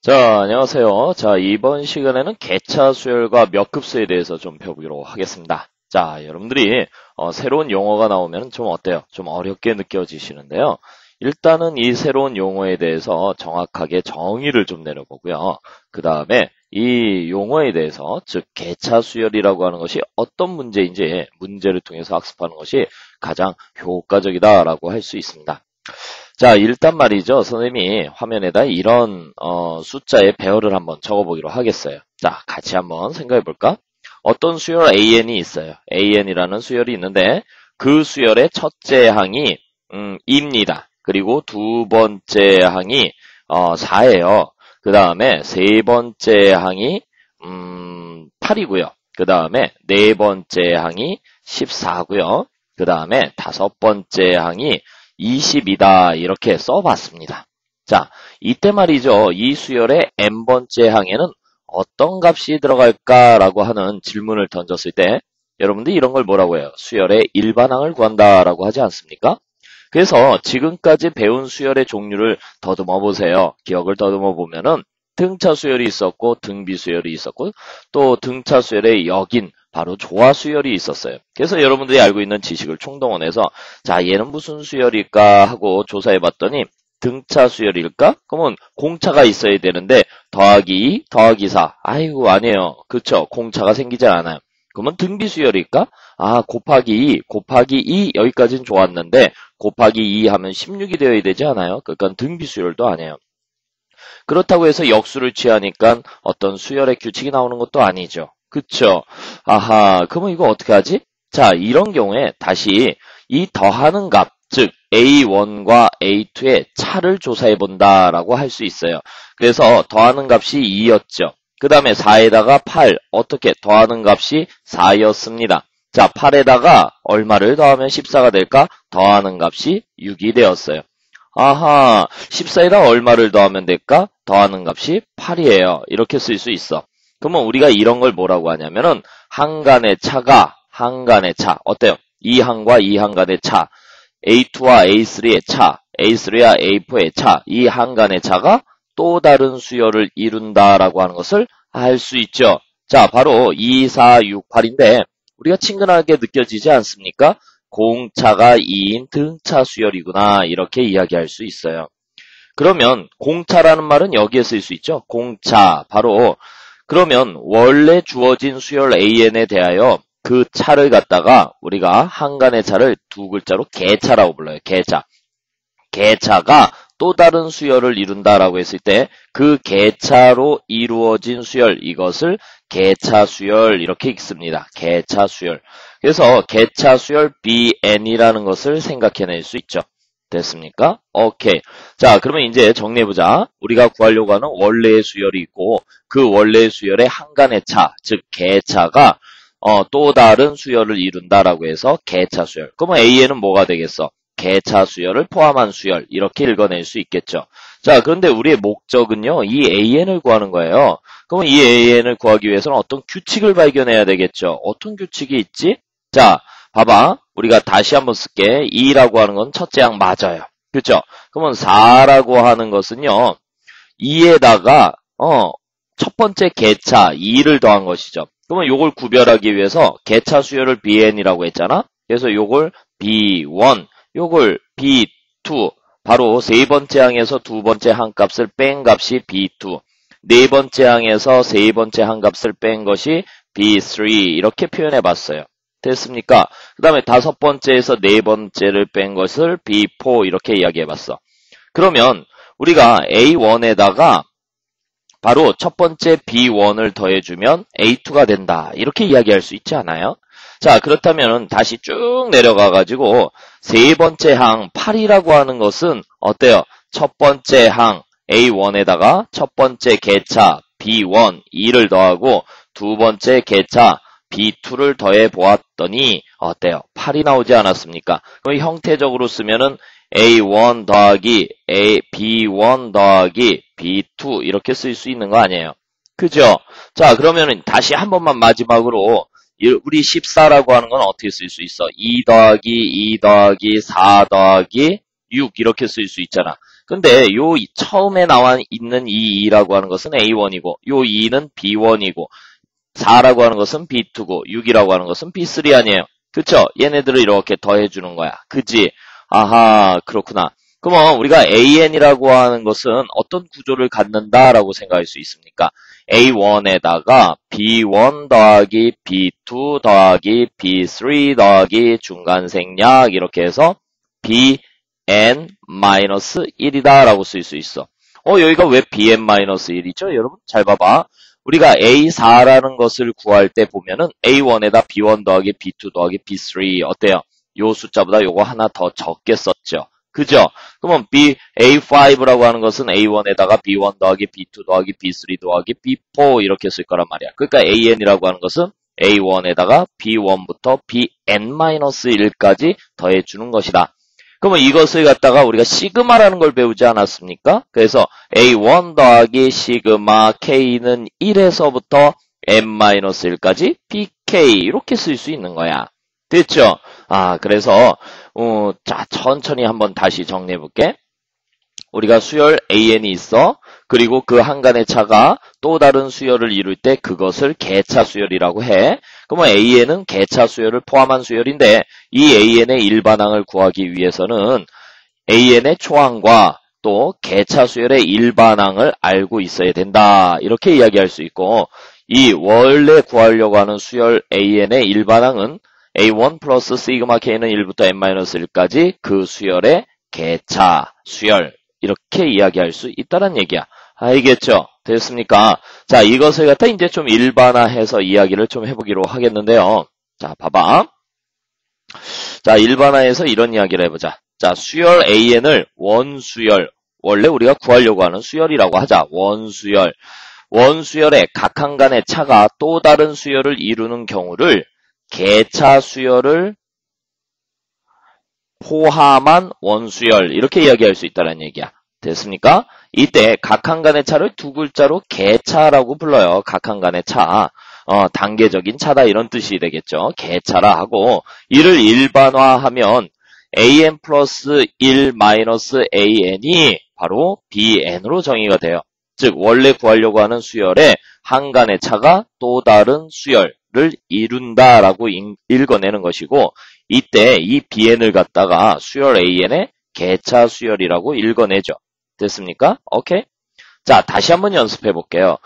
자, 안녕하세요. 자, 이번 시간에는 개차 수열과 몇 급수에 대해서 좀 배우기로 하겠습니다. 자, 여러분들이 새로운 용어가 나오면 좀 어때요? 좀 어렵게 느껴지시는데요. 일단은 이 새로운 용어에 대해서 정확하게 정의를 좀 내려보고요. 그 다음에 이 용어에 대해서, 즉 개차 수열이라고 하는 것이 어떤 문제인지 문제를 통해서 학습하는 것이 가장 효과적이다라고 할 수 있습니다. 자, 일단 말이죠. 선생님이 화면에다 이런 숫자의 배열을 한번 적어보기로 하겠어요. 자, 같이 한번 생각해 볼까? 어떤 수열 AN이 있어요. AN이라는 수열이 있는데 그 수열의 첫째 항이 2입니다. 그리고 두 번째 항이 4예요. 그 다음에 세 번째 항이 8이고요. 그 다음에 네 번째 항이 14고요. 그 다음에 다섯 번째 항이 20이다 이렇게 써봤습니다. 자, 이때 말이죠. 이 수열의 n번째 항에는 어떤 값이 들어갈까라고 하는 질문을 던졌을 때 여러분들이 이런 걸 뭐라고 해요? 수열의 일반항을 구한다라고 하지 않습니까? 그래서 지금까지 배운 수열의 종류를 더듬어 보세요. 기억을 더듬어 보면은 등차 수열이 있었고 등비 수열이 있었고 또 등차 수열의 역인 바로 조화 수열이 있었어요. 그래서 여러분들이 알고 있는 지식을 총동원해서 자, 얘는 무슨 수열일까 하고 조사해 봤더니 등차 수열일까? 그러면 공차가 있어야 되는데 더하기 2, 더하기 4. 아이고 아니에요. 그쵸? 공차가 생기지 않아요. 그러면 등비 수열일까? 아, 곱하기 2, 곱하기 2 여기까지는 좋았는데 곱하기 2 하면 16이 되어야 되지 않아요? 그러니까 등비 수열도 아니에요. 그렇다고 해서 역수를 취하니까 어떤 수열의 규칙이 나오는 것도 아니죠. 그쵸? 아하, 그러면 이거 어떻게 하지? 자, 이런 경우에 다시 이 더하는 값, 즉 A1과 A2의 차를 조사해 본다라고 할 수 있어요. 그래서 더하는 값이 2였죠. 그 다음에 4에다가 8, 어떻게 더하는 값이 4였습니다. 자, 8에다가 얼마를 더하면 14가 될까? 더하는 값이 6이 되었어요. 아하, 14에다 얼마를 더하면 될까? 더하는 값이 8이에요. 이렇게 쓸 수 있어. 그러면 우리가 이런 걸 뭐라고 하냐면은 항간의 차가 항간의 차. 어때요? 이 항과 이 항간의 차. A2와 A3의 차. A3와 A4의 차. 이 항간의 차가 또 다른 수열을 이룬다라고 하는 것을 알 수 있죠. 자, 바로 2, 4, 6, 8인데 우리가 친근하게 느껴지지 않습니까? 공차가 2인 등차 수열이구나 이렇게 이야기할 수 있어요. 그러면 공차라는 말은 여기에 쓸 수 있죠. 공차 바로 그러면 원래 주어진 수열 AN에 대하여 그 차를 갖다가 우리가 한간의 차를 두 글자로 개차라고 불러요. 개차. 개차가 또 다른 수열을 이룬다라고 했을 때 그 개차로 이루어진 수열 이것을 개차 수열 이렇게 읽습니다. 개차 수열. 그래서 개차 수열 BN이라는 것을 생각해낼 수 있죠. 됐습니까? 오케이. 자, 그러면 이제 정리해보자. 우리가 구하려고 하는 원래의 수열이 있고 그 원래의 수열의 한간의 차, 즉 개차가 또 다른 수열을 이룬다라고 해서 개차 수열. 그러면 A에는 뭐가 되겠어? 개차 수열을 포함한 수열 이렇게 읽어낼 수 있겠죠. 자, 그런데 우리의 목적은요. 이 AN을 구하는 거예요. 그러면 이 AN을 구하기 위해서는 어떤 규칙을 발견해야 되겠죠. 어떤 규칙이 있지? 자, 봐봐. 우리가 다시 한번 쓸게. 2라고 하는 건 첫째 항 맞아요. 그렇죠? 그러면 4라고 하는 것은요. 2에다가 첫 번째 개차 2를 더한 것이죠. 그러면 요걸 구별하기 위해서 개차 수열을 BN이라고 했잖아. 그래서 요걸 B1 요걸 B2 바로 세 번째 항에서 두 번째 항값을 뺀 값이 B2 네 번째 항에서 세 번째 항값을 뺀 것이 B3 이렇게 표현해 봤어요. 됐습니까? 그 다음에 다섯 번째에서 네 번째를 뺀 것을 B4 이렇게 이야기해 봤어. 그러면 우리가 A1에다가 바로 첫 번째 B1을 더해주면 A2가 된다. 이렇게 이야기할 수 있지 않아요? 자, 그렇다면 다시 쭉 내려가가지고 세 번째 항 8이라고 하는 것은 어때요? 첫 번째 항 A1에다가 첫 번째 개차 B1, 2를 더하고 두 번째 개차 B2를 더해 보았더니 어때요? 8이 나오지 않았습니까? 그럼 형태적으로 쓰면은 A1 더하기 B1 더하기 B2 이렇게 쓸 수 있는 거 아니에요? 그죠? 자, 그러면은 다시 한 번만 마지막으로 우리 14라고 하는 건 어떻게 쓸 수 있어? 2 더하기 4 더하기 6 이렇게 쓸 수 있잖아. 근데 요 처음에 나와 있는 이 2라고 하는 것은 A1이고 요 2는 B1이고 4라고 하는 것은 B2고 6이라고 하는 것은 B3 아니에요. 그쵸? 얘네들을 이렇게 더해주는 거야. 그지? 아하, 그렇구나. 그러면 우리가 AN이라고 하는 것은 어떤 구조를 갖는다라고 생각할 수 있습니까? A1에다가 B1 더하기 B2 더하기 B3 더하기 중간생략 이렇게 해서 BN-1이다 라고 쓸 수 있어. 여기가 왜 BN-1이죠? 여러분 잘 봐봐. 우리가 A4라는 것을 구할 때 보면은 A1에다 B1 더하기 B2 더하기 B3 어때요? 요 숫자보다 요거 하나 더 적게 썼죠. 그죠? 그러면 A5라고 하는 것은 A1에다가 B1 더하기 B2 더하기 B3 더하기 B4 이렇게 쓸 거란 말이야. 그러니까 AN이라고 하는 것은 A1에다가 B1부터 BN-1까지 더해주는 것이다. 그러면 이것을 갖다가 우리가 시그마라는 걸 배우지 않았습니까? 그래서 A1 더하기 시그마 K는 1에서부터 N-1까지 BK 이렇게 쓸 수 있는 거야. 됐죠? 그래서 자 천천히 한번 다시 정리해 볼게. 우리가 수열 AN이 있어. 그리고 그 한간의 차가 또 다른 수열을 이룰 때 그것을 개차 수열이라고 해. 그러면 AN은 개차 수열을 포함한 수열인데 이 AN의 일반항을 구하기 위해서는 AN의 초항과 또 개차 수열의 일반항을 알고 있어야 된다. 이렇게 이야기할 수 있고 이 원래 구하려고 하는 수열 AN의 일반항은 A1 플러스 시그마 K는 1부터 N-1까지 그 수열의 개차 수열 이렇게 이야기할 수 있다는 얘기야. 알겠죠? 됐습니까? 자, 이것을 갖다 이제 좀 일반화해서 이야기를 좀 해보기로 하겠는데요. 자, 봐봐. 자, 일반화해서 이런 이야기를 해보자. 자, 수열 AN을 원수열, 원래 우리가 구하려고 하는 수열이라고 하자. 원수열. 원수열의 각 한간의 차가 또 다른 수열을 이루는 경우를 개차 수열을 포함한 원수열 이렇게 이야기할 수 있다는 얘기야. 됐습니까? 이때 각 한간의 차를 두 글자로 개차라고 불러요. 각 한간의 차. 단계적인 차다 이런 뜻이 되겠죠. 개차라 하고 이를 일반화하면 AN 플러스 1 마이너스 AN이 바로 BN으로 정의가 돼요. 즉 원래 구하려고 하는 수열의 한간의 차가 또 다른 수열을 이룬다라고 읽어내는 것이고 이때 이 BN을 갖다가 수열 AN의 개차 수열이라고 읽어내죠. 됐습니까? 오케이? 자, 다시 한번 연습해 볼게요.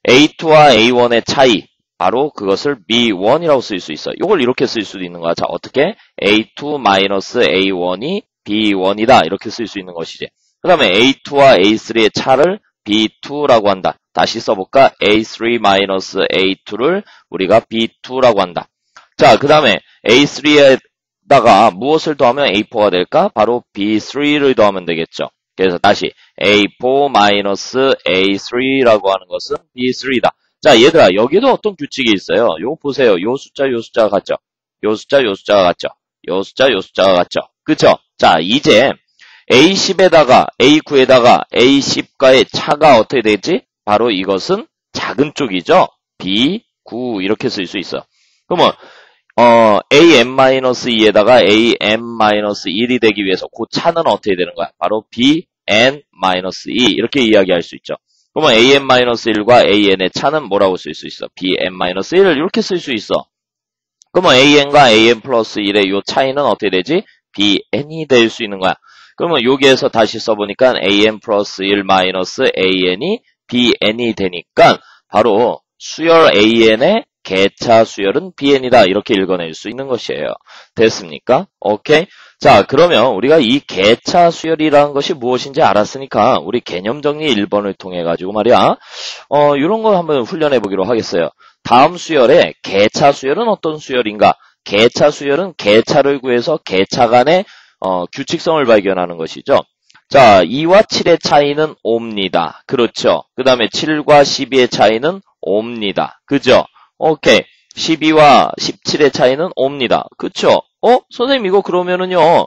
A2와 A1의 차이, 바로 그것을 B1이라고 쓸 수 있어. 이걸 이렇게 쓸 수도 있는 거야. 자, 어떻게? A2-A1이 B1이다. 이렇게 쓸 수 있는 것이지. 그 다음에 A2와 A3의 차를 B2라고 한다. 다시 써볼까? A3-A2를 우리가 B2라고 한다. 자, 그 다음에 A3에다가 무엇을 더하면 A4가 될까? 바로 B3를 더하면 되겠죠. 그래서 다시 A4-A3라고 하는 것은 B3다. 자, 얘들아, 여기도 어떤 규칙이 있어요. 요 보세요. 요 숫자가 같죠? 요 숫자가 같죠? 요 숫자가 같죠? 그쵸? 자, 이제 A10에다가 A9에다가 A10과의 차가 어떻게 되겠지? 바로 이것은 작은 쪽이죠? B9 이렇게 쓸 수 있어. 그러면 AN-2에다가 AN-1이 되기 위해서 그 차는 어떻게 되는 거야? 바로 BN-2 이렇게 이야기할 수 있죠. 그러면 AN-1과 AN의 차는 뭐라고 쓸 수 있어? BN-1을 이렇게 쓸 수 있어. 그러면 AN과 AN 플러스 1의 이 차이는 어떻게 되지? BN이 될 수 있는 거야. 그러면 여기에서 다시 써보니까 AN 플러스 1 마이너스 AN이 BN이 되니까 바로 수열 AN의 개차 수열은 BN이다. 이렇게 읽어낼 수 있는 것이에요. 됐습니까? 오케이? 자, 그러면 우리가 이 개차 수열이라는 것이 무엇인지 알았으니까 우리 개념 정리 1번을 통해 가지고 말이야. 이런 거 한번 훈련해 보기로 하겠어요. 다음 수열의 개차 수열은 어떤 수열인가? 개차 수열은 개차를 구해서 개차 간의 규칙성을 발견하는 것이죠. 자, 2와 7의 차이는 5입니다. 그렇죠. 그 다음에 7과 12의 차이는 5입니다. 그죠? 오케이. 12와 17의 차이는 5입니다. 그쵸? 선생님 이거 그러면은요.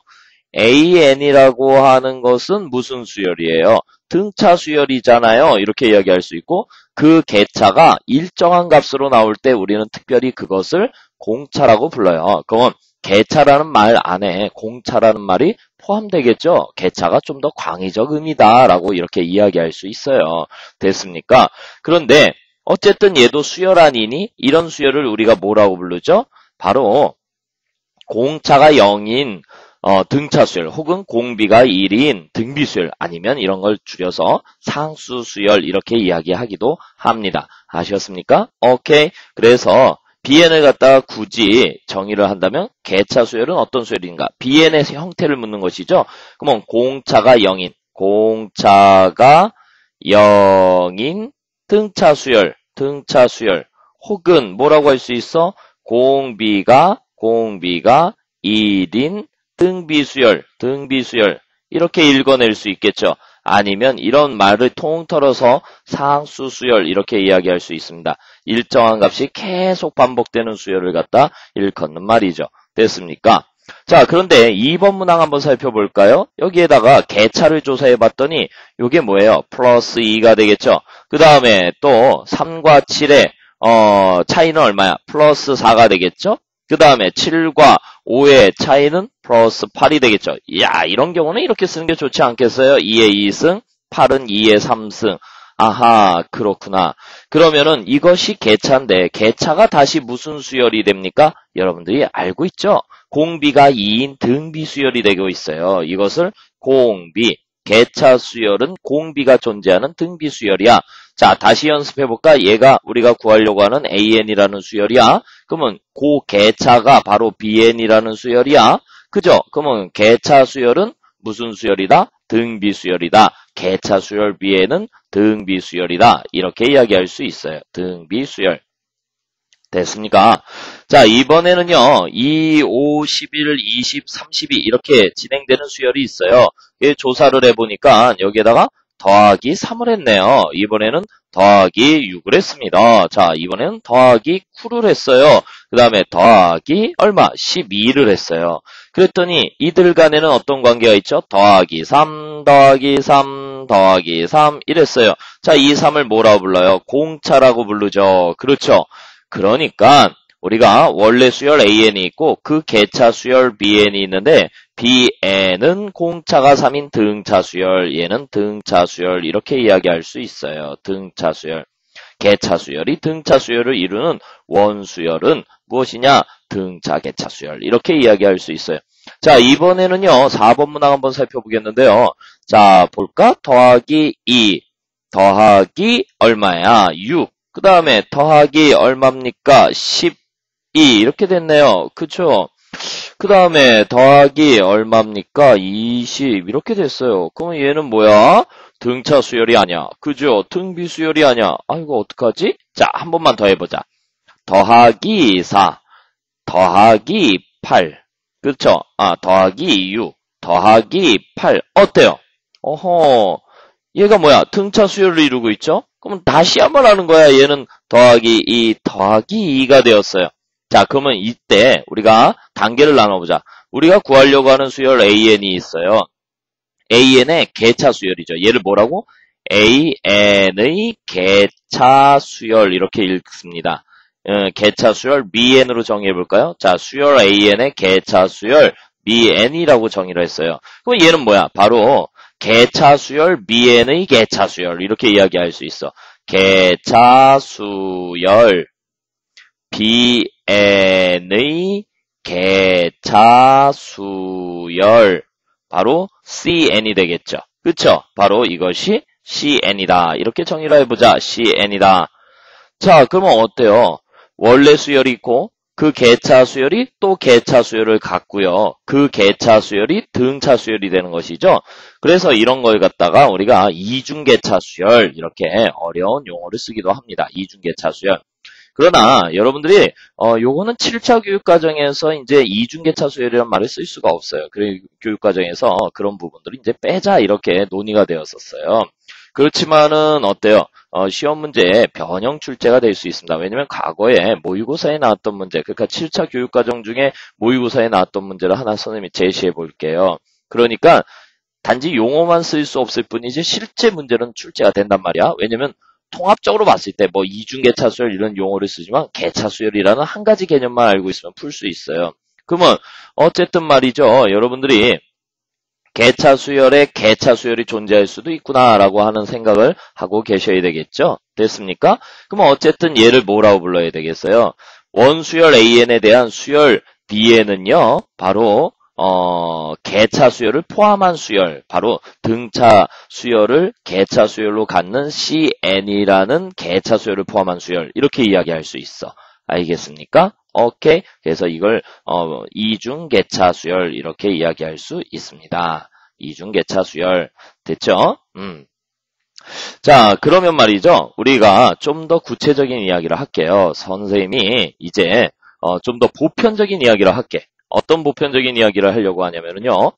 AN이라고 하는 것은 무슨 수열이에요? 등차 수열이잖아요. 이렇게 이야기할 수 있고 그 개차가 일정한 값으로 나올 때 우리는 특별히 그것을 공차라고 불러요. 그러면 개차라는 말 안에 공차라는 말이 포함되겠죠. 개차가 좀 더 광의적 의미다라고 이렇게 이야기할 수 있어요. 됐습니까? 그런데 어쨌든 얘도 수열 아니니 이런 수열을 우리가 뭐라고 부르죠? 바로 공차가 0인 등차수열 혹은 공비가 1인 등비수열 아니면 이런 걸 줄여서 상수수열 이렇게 이야기하기도 합니다. 아셨습니까? 오케이. 그래서 BN을 갖다가 굳이 정의를 한다면 개차수열은 어떤 수열인가? BN의 형태를 묻는 것이죠. 그러면 공차가 0인 등차수열 혹은 뭐라고 할 수 있어? 공비가 1인 등비수열 이렇게 읽어낼 수 있겠죠. 아니면 이런 말을 통틀어서 상수수열 이렇게 이야기할 수 있습니다. 일정한 값이 계속 반복되는 수열을 갖다 일컫는 말이죠. 됐습니까? 자, 그런데 2번 문항 한번 살펴볼까요? 여기에다가 개차를 조사해봤더니 이게 뭐예요? 플러스 2가 되겠죠. 그 다음에 또 3과 7의 차이는 얼마야? 플러스 4가 되겠죠. 그 다음에 7과 5의 차이는 플러스 8이 되겠죠. 이야, 이런 경우는 이렇게 쓰는 게 좋지 않겠어요? 2의 2승, 8은 2의 3승. 아하, 그렇구나. 그러면은 이것이 개차인데 개차가 다시 무슨 수열이 됩니까? 여러분들이 알고 있죠? 공비가 2인 등비 수열이 되고 있어요. 이것을 공비, 개차 수열은 공비가 존재하는 등비 수열이야. 자, 다시 연습해볼까? 얘가 우리가 구하려고 하는 AN이라는 수열이야. 그러면 개차가 바로 BN이라는 수열이야. 그죠? 그러면 개차 수열은 무슨 수열이다? 등비 수열이다. 개차 수열 BN은 등비 수열이다. 이렇게 이야기할 수 있어요. 등비 수열. 됐습니까? 자, 이번에는요, 2, 5, 11, 20, 32 이렇게 진행되는 수열이 있어요. 조사를 해보니까 여기에다가 더하기 3을 했네요. 이번에는 더하기 6을 했습니다. 자, 이번에는 더하기 9를 했어요. 그 다음에 더하기 얼마? 12를 했어요. 그랬더니 이들 간에는 어떤 관계가 있죠? 더하기 3, 더하기 3, 더하기 3 이랬어요. 자, 이 3을 뭐라고 불러요? 공차라고 부르죠. 그렇죠. 그러니까 우리가 원래 수열 AN이 있고 그 개차 수열 BN이 있는데 BN은 공차가 3인 등차 수열, 얘는 등차 수열 이렇게 이야기할 수 있어요. 등차 수열. 개차 수열이 등차 수열을 이루는 원수열은 무엇이냐? 등차 개차 수열 이렇게 이야기할 수 있어요. 자, 이번에는요. 4번 문항 한번 살펴보겠는데요. 자, 볼까? 더하기 2 더하기 얼마야? 6. 그 다음에 더하기 얼마입니까? 12 이렇게 됐네요. 그쵸? 그 다음에 더하기 얼마입니까? 20 이렇게 됐어요. 그러면 얘는 뭐야? 등차 수열이 아니야. 그죠? 등비 수열이 아니야. 아이고 어떡하지? 자, 한 번만 더 해보자. 더하기 4 더하기 8 그렇죠? 더하기 6 더하기 8 어때요? 어허, 얘가 뭐야? 등차 수열을 이루고 있죠? 그러면 다시 한번 하는 거야. 얘는 더하기 2 더하기 2가 되었어요. 자, 그러면 이때 우리가 단계를 나눠보자. 우리가 구하려고 하는 수열 AN이 있어요. AN의 개차 수열이죠. 얘를 뭐라고? AN의 개차 수열 이렇게 읽습니다. 개차 수열 BN으로 정의해볼까요? 자, 수열 AN의 개차 수열 BN이라고 정의를 했어요. 그럼 얘는 뭐야? 바로 개차 수열 BN의 개차 수열 이렇게 이야기할 수 있어. 개차 수열 BN의 개차 수열 바로 CN이 되겠죠. 그쵸? 바로 이것이 CN이다. 이렇게 정의를 해보자. CN이다. 자, 그러면 어때요? 원래 수열이 있고 그 개차 수열이 또 개차 수열을 갖고요. 그 개차 수열이 등차 수열이 되는 것이죠. 그래서 이런 걸 갖다가 우리가 이중개차 수열 이렇게 어려운 용어를 쓰기도 합니다. 이중개차 수열. 그러나 여러분들이 요거는 7차 교육과정에서 이제 이중개차 수열이라는 말을 쓸 수가 없어요. 그리고 교육과정에서 그런 부분들을 이제 빼자 이렇게 논의가 되었었어요. 그렇지만은 어때요? 시험 문제에 변형 출제가 될 수 있습니다. 왜냐면 과거에 모의고사에 나왔던 문제, 그러니까 7차 교육과정 중에 모의고사에 나왔던 문제를 하나 선생님이 제시해 볼게요. 그러니까 단지 용어만 쓸 수 없을 뿐이지 실제 문제는 출제가 된단 말이야. 왜냐면 통합적으로 봤을 때 뭐 이중개차 수열 이런 용어를 쓰지만 개차 수열이라는 한 가지 개념만 알고 있으면 풀 수 있어요. 그러면 어쨌든 말이죠. 여러분들이 개차 수열에 개차 수열이 존재할 수도 있구나라고 하는 생각을 하고 계셔야 되겠죠. 됐습니까? 그럼 어쨌든 얘를 뭐라고 불러야 되겠어요? 원수열 AN에 대한 수열 Dn은요, 바로 개차 수열을 포함한 수열, 바로 등차 수열을 개차 수열로 갖는 CN이라는 개차 수열을 포함한 수열, 이렇게 이야기할 수 있어. 알겠습니까? 오케이. 그래서 이걸 이중 개차 수열 이렇게 이야기할 수 있습니다. 이중 개차 수열 됐죠? 자, 그러면 말이죠. 우리가 좀 더 구체적인 이야기를 할게요. 선생님이 이제 좀 더 보편적인 이야기를 할게. 어떤 보편적인 이야기를 하려고 하냐면요.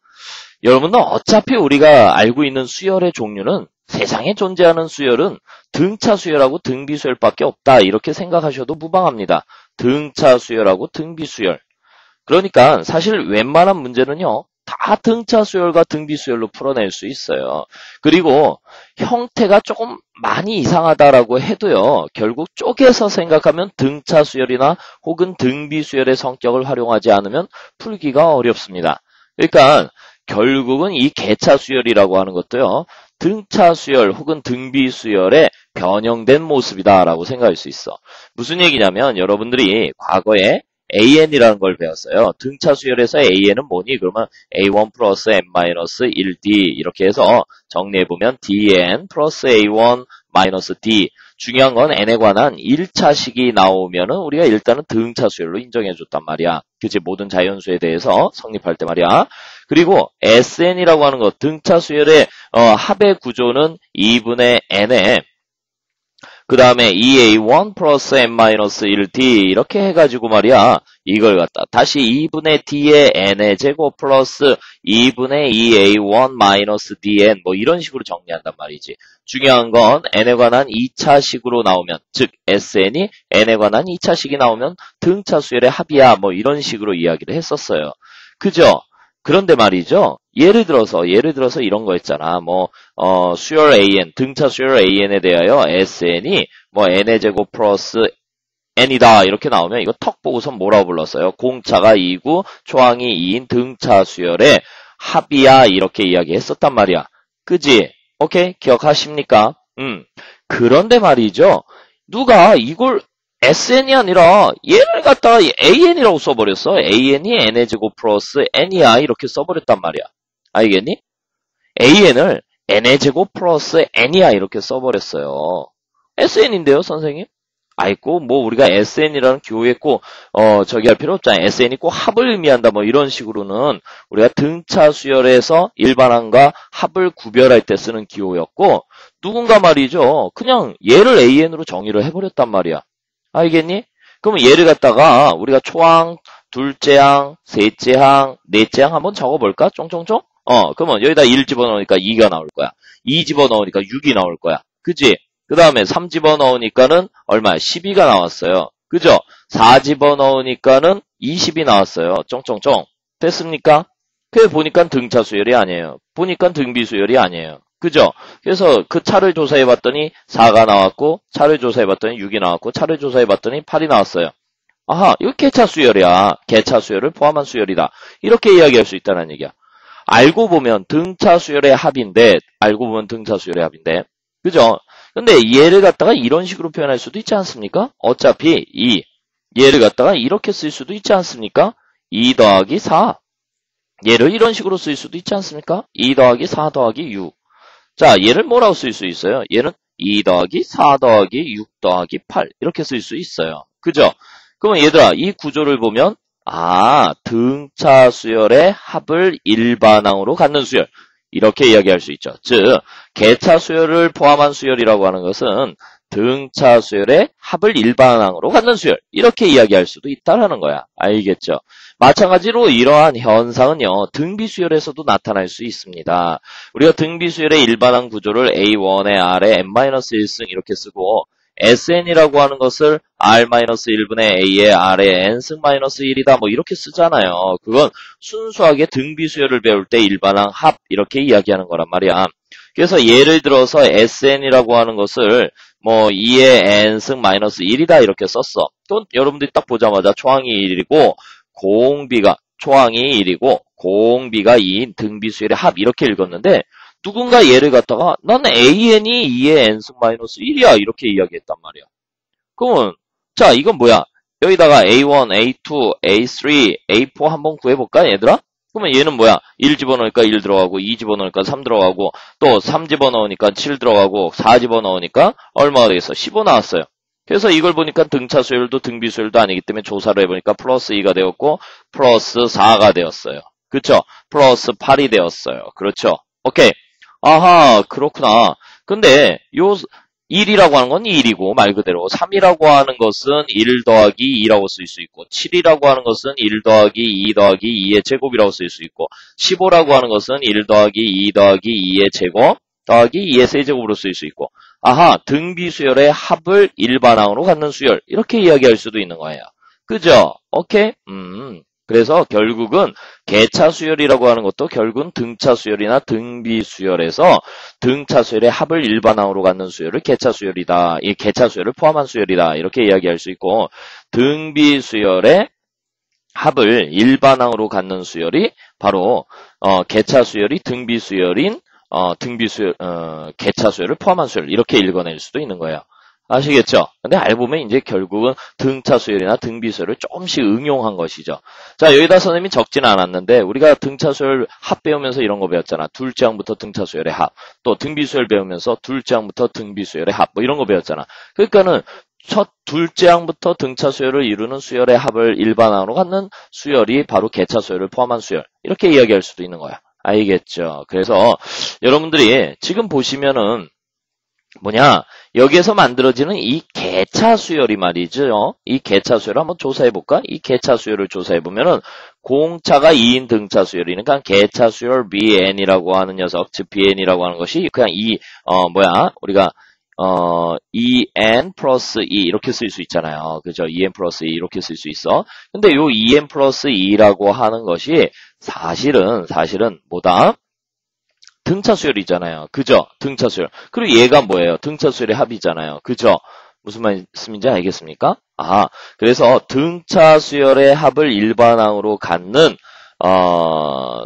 여러분들 어차피 우리가 알고 있는 수열의 종류는 세상에 존재하는 수열은 등차 수열하고 등비 수열밖에 없다. 이렇게 생각하셔도 무방합니다. 등차 수열하고 등비 수열. 그러니까 사실 웬만한 문제는요. 다 등차 수열과 등비 수열로 풀어낼 수 있어요. 그리고 형태가 조금 많이 이상하다라고 해도요. 결국 쪼개서 생각하면 등차 수열이나 혹은 등비 수열의 성격을 활용하지 않으면 풀기가 어렵습니다. 그러니까 결국은 이 개차 수열이라고 하는 것도요. 등차 수열 혹은 등비 수열의 변형된 모습이다라고 생각할 수 있어. 무슨 얘기냐면 여러분들이 과거에 AN이라는 걸 배웠어요. 등차 수열에서 AN은 뭐니? 그러면 A1 플러스 N-1D 이렇게 해서 정리해보면 DN 플러스 A1 마이너스 D. 중요한 건 N에 관한 1차식이 나오면은 우리가 일단은 등차 수열로 인정해줬단 말이야. 그치? 모든 자연수에 대해서 성립할 때 말이야. 그리고 SN이라고 하는 것, 등차 수열의 합의 구조는 2분의 N에 그 다음에 2A1 플러스 N-1D 이렇게 해가지고 말이야. 이걸 갖다 다시 2분의 D의 N의 제곱 플러스 2분의 2A1 마이너스 DN 뭐 이런 식으로 정리한단 말이지. 중요한 건 N에 관한 2차식으로 나오면 즉 SN이 N에 관한 2차식이 나오면 등차 수열의 합이야 뭐 이런 식으로 이야기를 했었어요. 그죠? 그런데 말이죠. 예를 들어서 이런 거 있잖아. 수열 AN, 등차 수열 AN에 대하여 SN이 N의 제곱 플러스 N이다. 이렇게 나오면 이거 턱 보고선 뭐라고 불렀어요? 공차가 2고 초항이 2인 등차 수열의 합이야. 이렇게 이야기했었단 말이야. 그지? 오케이? 기억하십니까? 그런데 말이죠. 누가 이걸 SN이 아니라 얘를 갖다가 AN이라고 써버렸어. AN이 N의 제곱 플러스 N이야. 이렇게 써버렸단 말이야. 알겠니? AN을 N의 제곱 플러스 N이야. 이렇게 써버렸어요. SN인데요, 선생님? 아이고, 우리가 SN이라는 기호했고, 저기 할 필요 없잖아. SN이 꼭 합을 의미한다. 이런 식으로는 우리가 등차 수열에서 일반항과 합을 구별할 때 쓰는 기호였고, 누군가 말이죠. 그냥 얘를 AN으로 정의를 해버렸단 말이야. 알겠니? 그러면 얘를 갖다가 우리가 초항, 둘째 항, 셋째 항, 넷째 항 한번 적어볼까? 쫑쫑쫑? 그러면 여기다 1 집어넣으니까 2가 나올 거야. 2 집어넣으니까 6이 나올 거야. 그치? 그 다음에 3 집어넣으니까는 얼마? 12가 나왔어요. 그죠? 4 집어넣으니까는 20이 나왔어요. 쫑쫑쫑. 됐습니까? 그래 보니까 등차 수열이 아니에요. 보니까 등비 수열이 아니에요. 그죠? 그래서 그 차를 조사해봤더니 4가 나왔고, 차를 조사해봤더니 6이 나왔고, 차를 조사해봤더니 8이 나왔어요. 아하, 이거 개차 수열이야. 개차 수열을 포함한 수열이다. 이렇게 이야기할 수 있다는 얘기야. 알고 보면 등차 수열의 합인데, 그죠? 근데 얘를 갖다가 이런 식으로 표현할 수도 있지 않습니까? 어차피 얘를 갖다가 이렇게 쓸 수도 있지 않습니까? 2 더하기 4. 얘를 이런 식으로 쓸 수도 있지 않습니까? 2 더하기 4 더하기 6. 자, 얘를 뭐라고 쓸 수 있어요? 얘는 2 더하기 4 더하기 6 더하기 8 이렇게 쓸 수 있어요. 그죠? 그러면 얘들아 이 구조를 보면 등차 수열의 합을 일반항으로 갖는 수열 이렇게 이야기할 수 있죠. 즉 개차 수열을 포함한 수열이라고 하는 것은 등차 수열의 합을 일반항으로 갖는 수열 이렇게 이야기할 수도 있다라는 거야. 알겠죠? 마찬가지로 이러한 현상은요. 등비 수열에서도 나타날 수 있습니다. 우리가 등비 수열의 일반항 구조를 A1의 R에 N-1승 이렇게 쓰고 SN이라고 하는 것을 R-1분의 A의 R에 N승 마이너스 1이다 이렇게 쓰잖아요. 그건 순수하게 등비 수열을 배울 때 일반항 합 이렇게 이야기하는 거란 말이야. 그래서 예를 들어서 SN이라고 하는 것을 2의 N승 마이너스 1이다 이렇게 썼어. 또 여러분들이 딱 보자마자 초항이 1이고 공비가 초항이 1이고 공비가 2인 등비 수열의 합 이렇게 읽었는데 누군가 얘를 갖다가 난 AN이 2의 n승 마이너스 1이야 이렇게 이야기했단 말이야. 그러면 자 이건 뭐야? 여기다가 A1, A2, A3, A4 한번 구해볼까 얘들아? 그러면 얘는 뭐야? 1 집어넣으니까 1 들어가고 2 집어넣으니까 3 들어가고 또 3 집어넣으니까 7 들어가고 4 집어넣으니까 얼마가 되겠어? 15 나왔어요. 그래서 이걸 보니까 등차 수열도 등비 수열도 아니기 때문에 조사를 해보니까 플러스 2가 되었고 플러스 4가 되었어요. 그쵸? 플러스 8이 되었어요. 그렇죠? 오케이. 아하, 그렇구나. 근데 요 1이라고 하는 건 1이고 말 그대로 3이라고 하는 것은 1 더하기 2라고 쓸 수 있고 7이라고 하는 것은 1 더하기 2 더하기 2의 제곱이라고 쓸 수 있고 15라고 하는 것은 1 더하기 2 더하기 2의 제곱 더하기 2의 세제곱으로 쓸 수 있고 아하, 등비수열의 합을 일반항으로 갖는 수열 이렇게 이야기할 수도 있는 거예요. 그죠? 오케이? 그래서 결국은 개차수열이라고 하는 것도 결국은 등차수열이나 등비수열에서 등차수열의 합을 일반항으로 갖는 수열을 개차수열이다. 이 개차수열을 포함한 수열이다. 이렇게 이야기할 수 있고 등비수열의 합을 일반항으로 갖는 수열이 바로 개차수열이 등비수열인 개차수열을 포함한 수열 이렇게 읽어낼 수도 있는 거예요. 아시겠죠? 근데 알고 보면 이제 결국은 등차수열이나 등비수열을 조금씩 응용한 것이죠. 자, 여기다 선생님이 적지는 않았는데 우리가 등차수열 합 배우면서 이런 거 배웠잖아. 둘째 항부터 등차수열의 합, 또 등비수열 배우면서 둘째 항부터 등비수열의 합, 뭐 이런 거 배웠잖아. 그러니까는 첫 둘째 항부터 등차수열을 이루는 수열의 합을 일반항으로 갖는 수열이 바로 개차수열을 포함한 수열 이렇게 이야기할 수도 있는 거야. 알겠죠? 그래서 여러분들이 지금 보시면은 여기에서 만들어지는 이 개차수열이 말이죠. 이 개차수열을 한번 조사해볼까? 이 개차수열을 조사해보면은 공차가 2인 등차수열이니까 개차수열 BN이라고 하는 녀석, 즉 BN이라고 하는 것이 그냥 우리가 EN 플러스 2 이렇게 쓸 수 있잖아요. 그죠? EN 플러스 2 이렇게 쓸 수 있어. 근데 요 EN 플러스 2라고 하는 것이 사실은 뭐다? 등차수열이잖아요. 그죠? 등차수열. 그리고 얘가 뭐예요? 등차수열의 합이잖아요. 그죠? 무슨 말씀인지 알겠습니까? 그래서 등차수열의 합을 일반항으로 갖는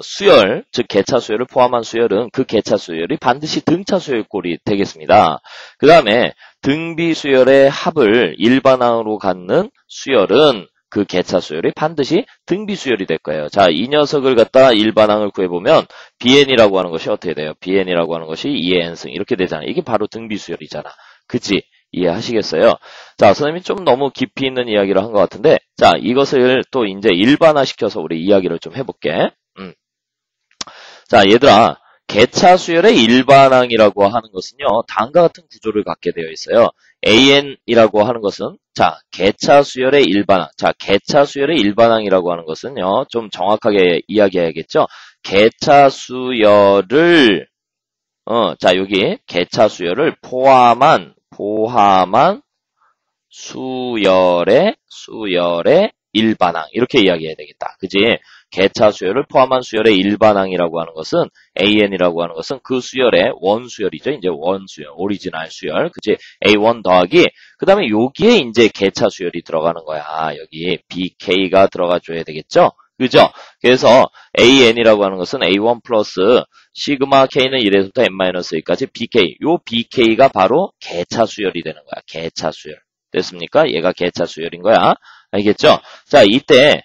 수열, 즉 개차수열을 포함한 수열은 그 개차수열이 반드시 등차수열꼴이 되겠습니다. 그 다음에 등비수열의 합을 일반항으로 갖는 수열은 그 개차수열이 반드시 등비수열이 될 거예요. 자, 이 녀석을 갖다 일반항을 구해보면 BN이라고 하는 것이 어떻게 돼요? BN이라고 하는 것이 2의 n승 이렇게 되잖아요. 이게 바로 등비수열이잖아. 그치? 이해하시겠어요? 자, 선생님이 좀 너무 깊이 있는 이야기를 한 것 같은데 자, 이것을 또 이제 일반화시켜서 우리 이야기를 좀 해볼게. 자, 얘들아. 개차수열의 일반항이라고 하는 것은요, 다음과 같은 구조를 갖게 되어 있어요. AN이라고 하는 것은, 자, 개차수열의 일반항. 자, 개차수열의 일반항이라고 하는 것은요, 좀 정확하게 이야기해야겠죠? 개차수열을, 자, 여기 개차수열을 포함한 수열의 일반항. 이렇게 이야기해야 되겠다. 그지? 개차수열을 포함한 수열의 일반항이라고 하는 것은 AN이라고 하는 것은 그 수열의 원수열이죠. 이제 원수열, 오리지널 수열. 그치? A1 더하기 그 다음에 여기에 이제 개차수열이 들어가는 거야. 여기 BK가 들어가 줘야 되겠죠? 그죠? 그래서 AN이라고 하는 것은 A1 플러스 시그마 K는 1에서부터 N-1까지 BK. 요 BK가 바로 개차수열이 되는 거야. 개차수열. 됐습니까? 얘가 개차수열인 거야. 알겠죠? 자, 이때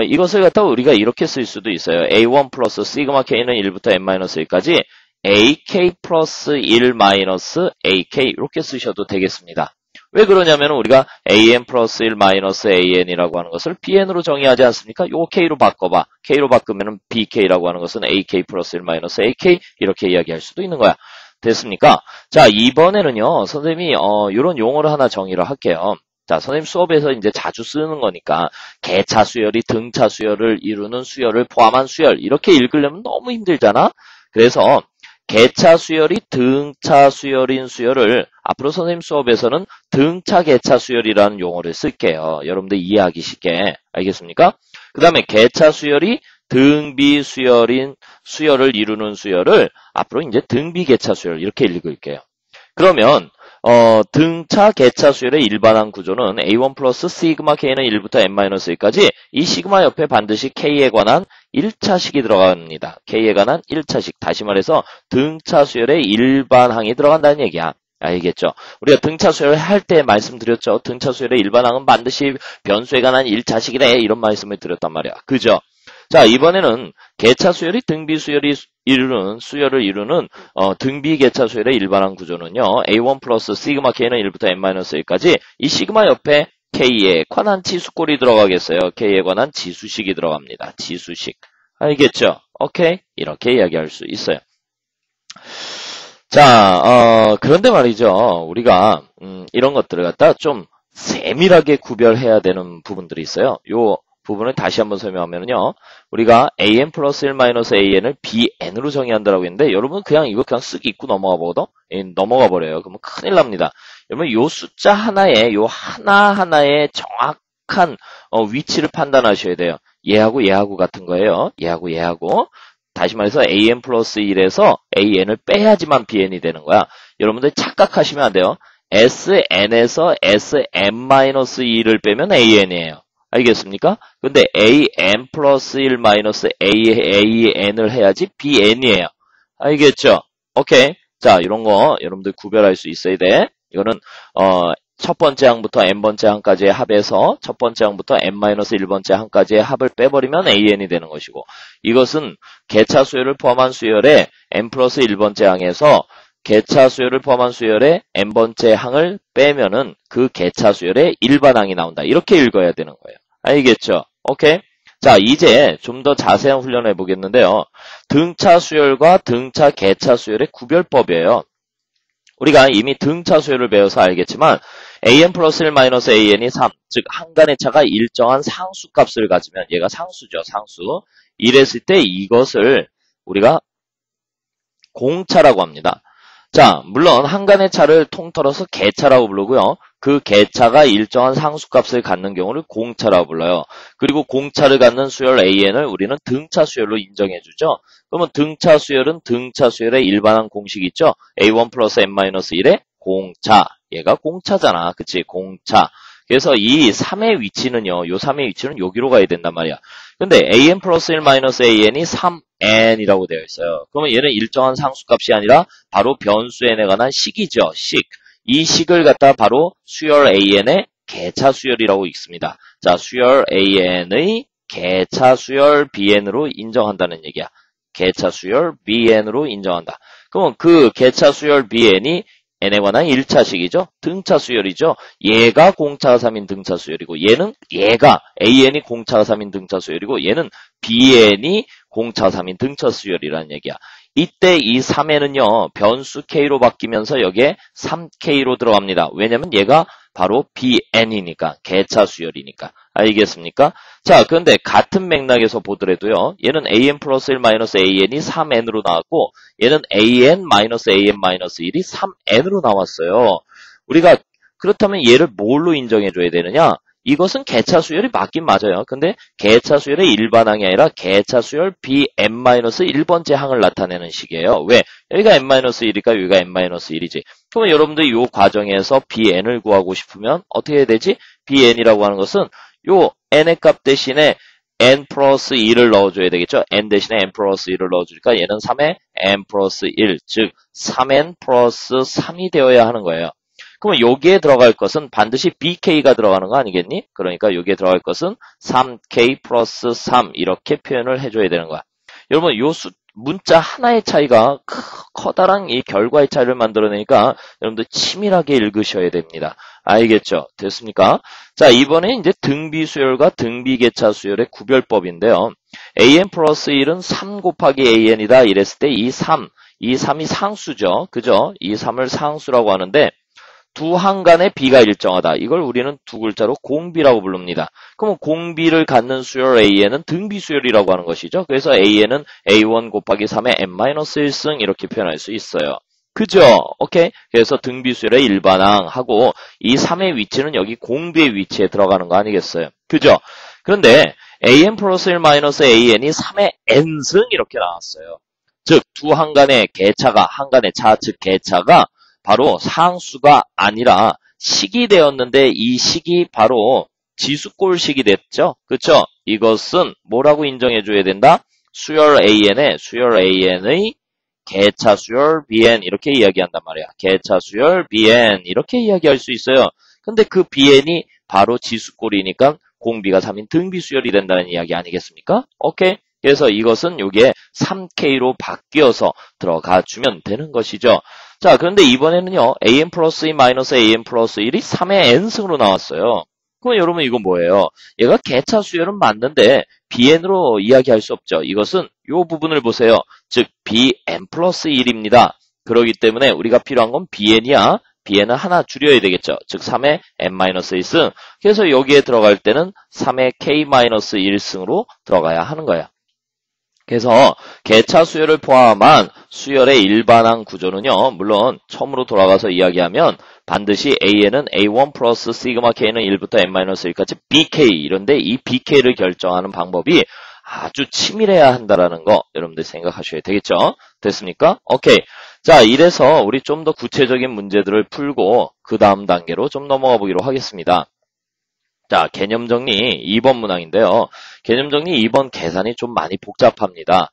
이것을 갖다가 우리가 이렇게 쓸 수도 있어요. A1 플러스 시그마 K는 1부터 N-1까지 AK 플러스 1 마이너스 AK 이렇게 쓰셔도 되겠습니다. 왜 그러냐면 우리가 AN 플러스 1 마이너스 AN이라고 하는 것을 BN으로 정의하지 않습니까? 요거 K로 바꿔봐. K로 바꾸면 BK라고 하는 것은 AK 플러스 1 마이너스 AK 이렇게 이야기할 수도 있는 거야. 됐습니까? 자, 이번에는요, 선생님이 이런 용어를 하나 정의를 할게요. 자, 선생님 수업에서 이제 자주 쓰는 거니까 개차수열이 등차수열을 이루는 수열을 포함한 수열 이렇게 읽으려면 너무 힘들잖아. 그래서 개차수열이 등차수열인 수열을 앞으로 선생님 수업에서는 등차개차수열이라는 용어를 쓸게요. 여러분들 이해하기 쉽게. 알겠습니까? 그 다음에 개차수열이 등비수열인 수열을 이루는 수열을 앞으로 이제 등비개차수열 이렇게 읽을게요. 그러면 등차 개차 수열의 일반항 구조는 A1 플러스 시그마 K는 1부터 N-1까지 이 시그마 옆에 반드시 K에 관한 1차식이 들어갑니다. K에 관한 1차식. 다시 말해서 등차 수열의 일반항이 들어간다는 얘기야. 알겠죠? 우리가 등차 수열 할 때 말씀드렸죠. 등차 수열의 일반항은 반드시 변수에 관한 1차식이래. 이런 말씀을 드렸단 말이야. 그죠? 자, 이번에는 개차 수열이 등비 수열을 이루는 등비 개차 수열의 일반항 구조는요. A1 플러스 시그마 K는 1부터 N-1까지 이 시그마 옆에 K에 관한 지수꼴이 들어가겠어요. K에 관한 지수식이 들어갑니다. 지수식. 알겠죠? 오케이? 이렇게 이야기할 수 있어요. 자, 그런데 말이죠. 우리가 이런 것들을 갖다 좀 세밀하게 구별해야 되는 부분들이 있어요. 요 부분을 다시 한번 설명하면요. 우리가 an 플러스 1 마이너스 an을 bn으로 정의한다라고 했는데 여러분 그냥 이거 그냥 쓱 읽고 넘어가 버려요. 그러면 큰일 납니다. 여러분 요 숫자 하나에 요 하나하나의 정확한 위치를 판단하셔야 돼요. 얘하고 같은 거예요. 얘하고 다시 말해서 an 플러스 1에서 an을 빼야지만 bn이 되는 거야. 여러분들 착각하시면 안 돼요. sn에서 sn-2를 빼면 an이에요. 알겠습니까? 근데 an 플러스 1 마이너스 an을 해야지 bn이에요. 알겠죠? 오케이. 자, 이런 거 여러분들 구별할 수 있어야 돼. 이거는 첫 번째 항부터 n번째 항까지의 합에서 첫 번째 항부터 n-1번째 항까지의 합을 빼버리면 an이 되는 것이고, 이것은 개차 수열을 포함한 수열의 n 플러스 1번째 항에서 개차 수열을 포함한 수열의 n번째 항을 빼면은 그 개차 수열의 일반항이 나온다. 이렇게 읽어야 되는 거예요. 알겠죠? 오케이? 자, 이제 좀 더 자세한 훈련을 해보겠는데요. 등차 수열과 등차 개차 수열의 구별법이에요. 우리가 이미 등차 수열을 배워서 알겠지만 an 플러스 1 마이너스 an이 3, 즉 한간의 차가 일정한 상수값을 가지면 얘가 상수죠. 상수. 이랬을 때 이것을 우리가 공차라고 합니다. 자, 물론 한간의 차를 통틀어서 개차라고 부르고요. 그 개차가 일정한 상수값을 갖는 경우를 공차라고 불러요. 그리고 공차를 갖는 수열 an을 우리는 등차 수열로 인정해주죠. 그러면 등차 수열은 등차 수열의 일반항 공식이 있죠. a1 플러스 n-1의 공차. 얘가 공차잖아. 그치? 공차. 그래서 이 3의 위치는요. 요 3의 위치는 여기로 가야 된단 말이야. 근데 an 플러스 1 마이너스 an이 3n이라고 되어 있어요. 그러면 얘는 일정한 상수값이 아니라 바로 변수 n에 관한 식이죠. 식. 이 식을 갖다가 바로 수열 an의 개차 수열이라고 읽습니다. 자, 수열 an의 개차 수열 bn으로 인정한다는 얘기야. 개차 수열 bn으로 인정한다. 그러면 그 개차 수열 bn이 n에 관한 1차식이죠. 등차 수열이죠. 얘가 공차가 3인 등차 수열이고 얘가 an이 공차가 3인 등차 수열이고 얘는 bn이 공차가 3인 등차 수열이라는 얘기야. 이때 이 3에는요. 변수 k로 바뀌면서 여기에 3k로 들어갑니다. 왜냐면 얘가 바로 bn이니까 개차 수열이니까. 알겠습니까? 자, 그런데 같은 맥락에서 보더라도요. 얘는 an 플러스 1 마이너스 an이 3n으로 나왔고 얘는 an 마이너스 an 마이너스 1이 3n으로 나왔어요. 우리가 그렇다면 얘를 뭘로 인정해줘야 되느냐? 이것은 개차 수열이 맞긴 맞아요. 근데 개차 수열의 일반항이 아니라 개차 수열 bn-1번째 항을 나타내는 식이에요. 왜? 여기가 n-1이니까 여기가 n-1이지. 그러면 여러분들이 이 과정에서 bn을 구하고 싶으면 어떻게 해야 되지? bn이라고 하는 것은 요 n의 값 대신에 n 플러스 2를 넣어줘야 되겠죠? n 대신에 n 플러스 2를 넣어주니까 얘는 3에 n 플러스 1, 즉 3n 플러스 3이 되어야 하는 거예요. 그러면 여기에 들어갈 것은 반드시 bk가 들어가는 거 아니겠니? 그러니까 여기에 들어갈 것은 3k 플러스 3 이렇게 표현을 해줘야 되는 거야. 여러분 요 문자 하나의 차이가 커다란 이 결과의 차이를 만들어내니까 여러분들 치밀하게 읽으셔야 됩니다. 알겠죠? 됐습니까? 자, 이번에 이제 등비수열과 등비개차 수열의 구별법인데요. an 플러스 1은 3 곱하기 an이다 이랬을 때 이 3이 상수죠. 그죠? 이 3을 상수라고 하는데 두 항간의 b가 일정하다. 이걸 우리는 두 글자로 공비라고 부릅니다. 그럼 공비를 갖는 수열 an은 등비수열이라고 하는 것이죠. 그래서 an은 a1 곱하기 3의 n-1승 이렇게 표현할 수 있어요. 그죠? 오케이? 그래서 등비수열의 일반항 하고 이 3의 위치는 여기 공비의 위치에 들어가는 거 아니겠어요? 그죠? 그런데 an 플러스 1 마이너스 an이 3의 n승 이렇게 나왔어요. 즉 두 항간의 개차가 항간의 차, 즉 개차가 바로 상수가 아니라 식이 되었는데 이 식이 바로 지수꼴식이 됐죠? 그쵸? 이것은 뭐라고 인정해줘야 된다? 수열 AN의 개차 수열 BN 이렇게 이야기한단 말이야. 개차 수열 BN 이렇게 이야기할 수 있어요. 근데 그 BN이 바로 지수꼴이니까 공비가 3인 등비 수열이 된다는 이야기 아니겠습니까? 오케이. 그래서 이것은 요게 3K로 바뀌어서 들어가 주면 되는 것이죠. 자, 그런데 이번에는요. AN 플러스 2 마이너스 AN 플러스 1이 3의 N승으로 나왔어요. 그럼 여러분 이건 뭐예요? 얘가 개차 수열은 맞는데 BN으로 이야기할 수 없죠. 이것은 요 부분을 보세요. 즉 BN 플러스 1입니다. 그렇기 때문에 우리가 필요한 건 BN이야. BN은 하나 줄여야 되겠죠. 즉 3의 N-1승. 그래서 여기에 들어갈 때는 3의 K-1승으로 들어가야 하는 거야. 그래서 개차 수열을 포함한 수열의 일반항 구조는요. 물론 처음으로 돌아가서 이야기하면 반드시 AN은 A1 플러스 시그마 K는 1부터 N-1까지 BK 이런데 이 BK를 결정하는 방법이 아주 치밀해야 한다라는 거 여러분들 생각하셔야 되겠죠? 됐습니까? 오케이. 자, 이래서 우리 좀 더 구체적인 문제들을 풀고 그 다음 단계로 좀 넘어가 보기로 하겠습니다. 자, 개념 정리 2번 문항인데요. 개념 정리 2번 계산이 좀 많이 복잡합니다.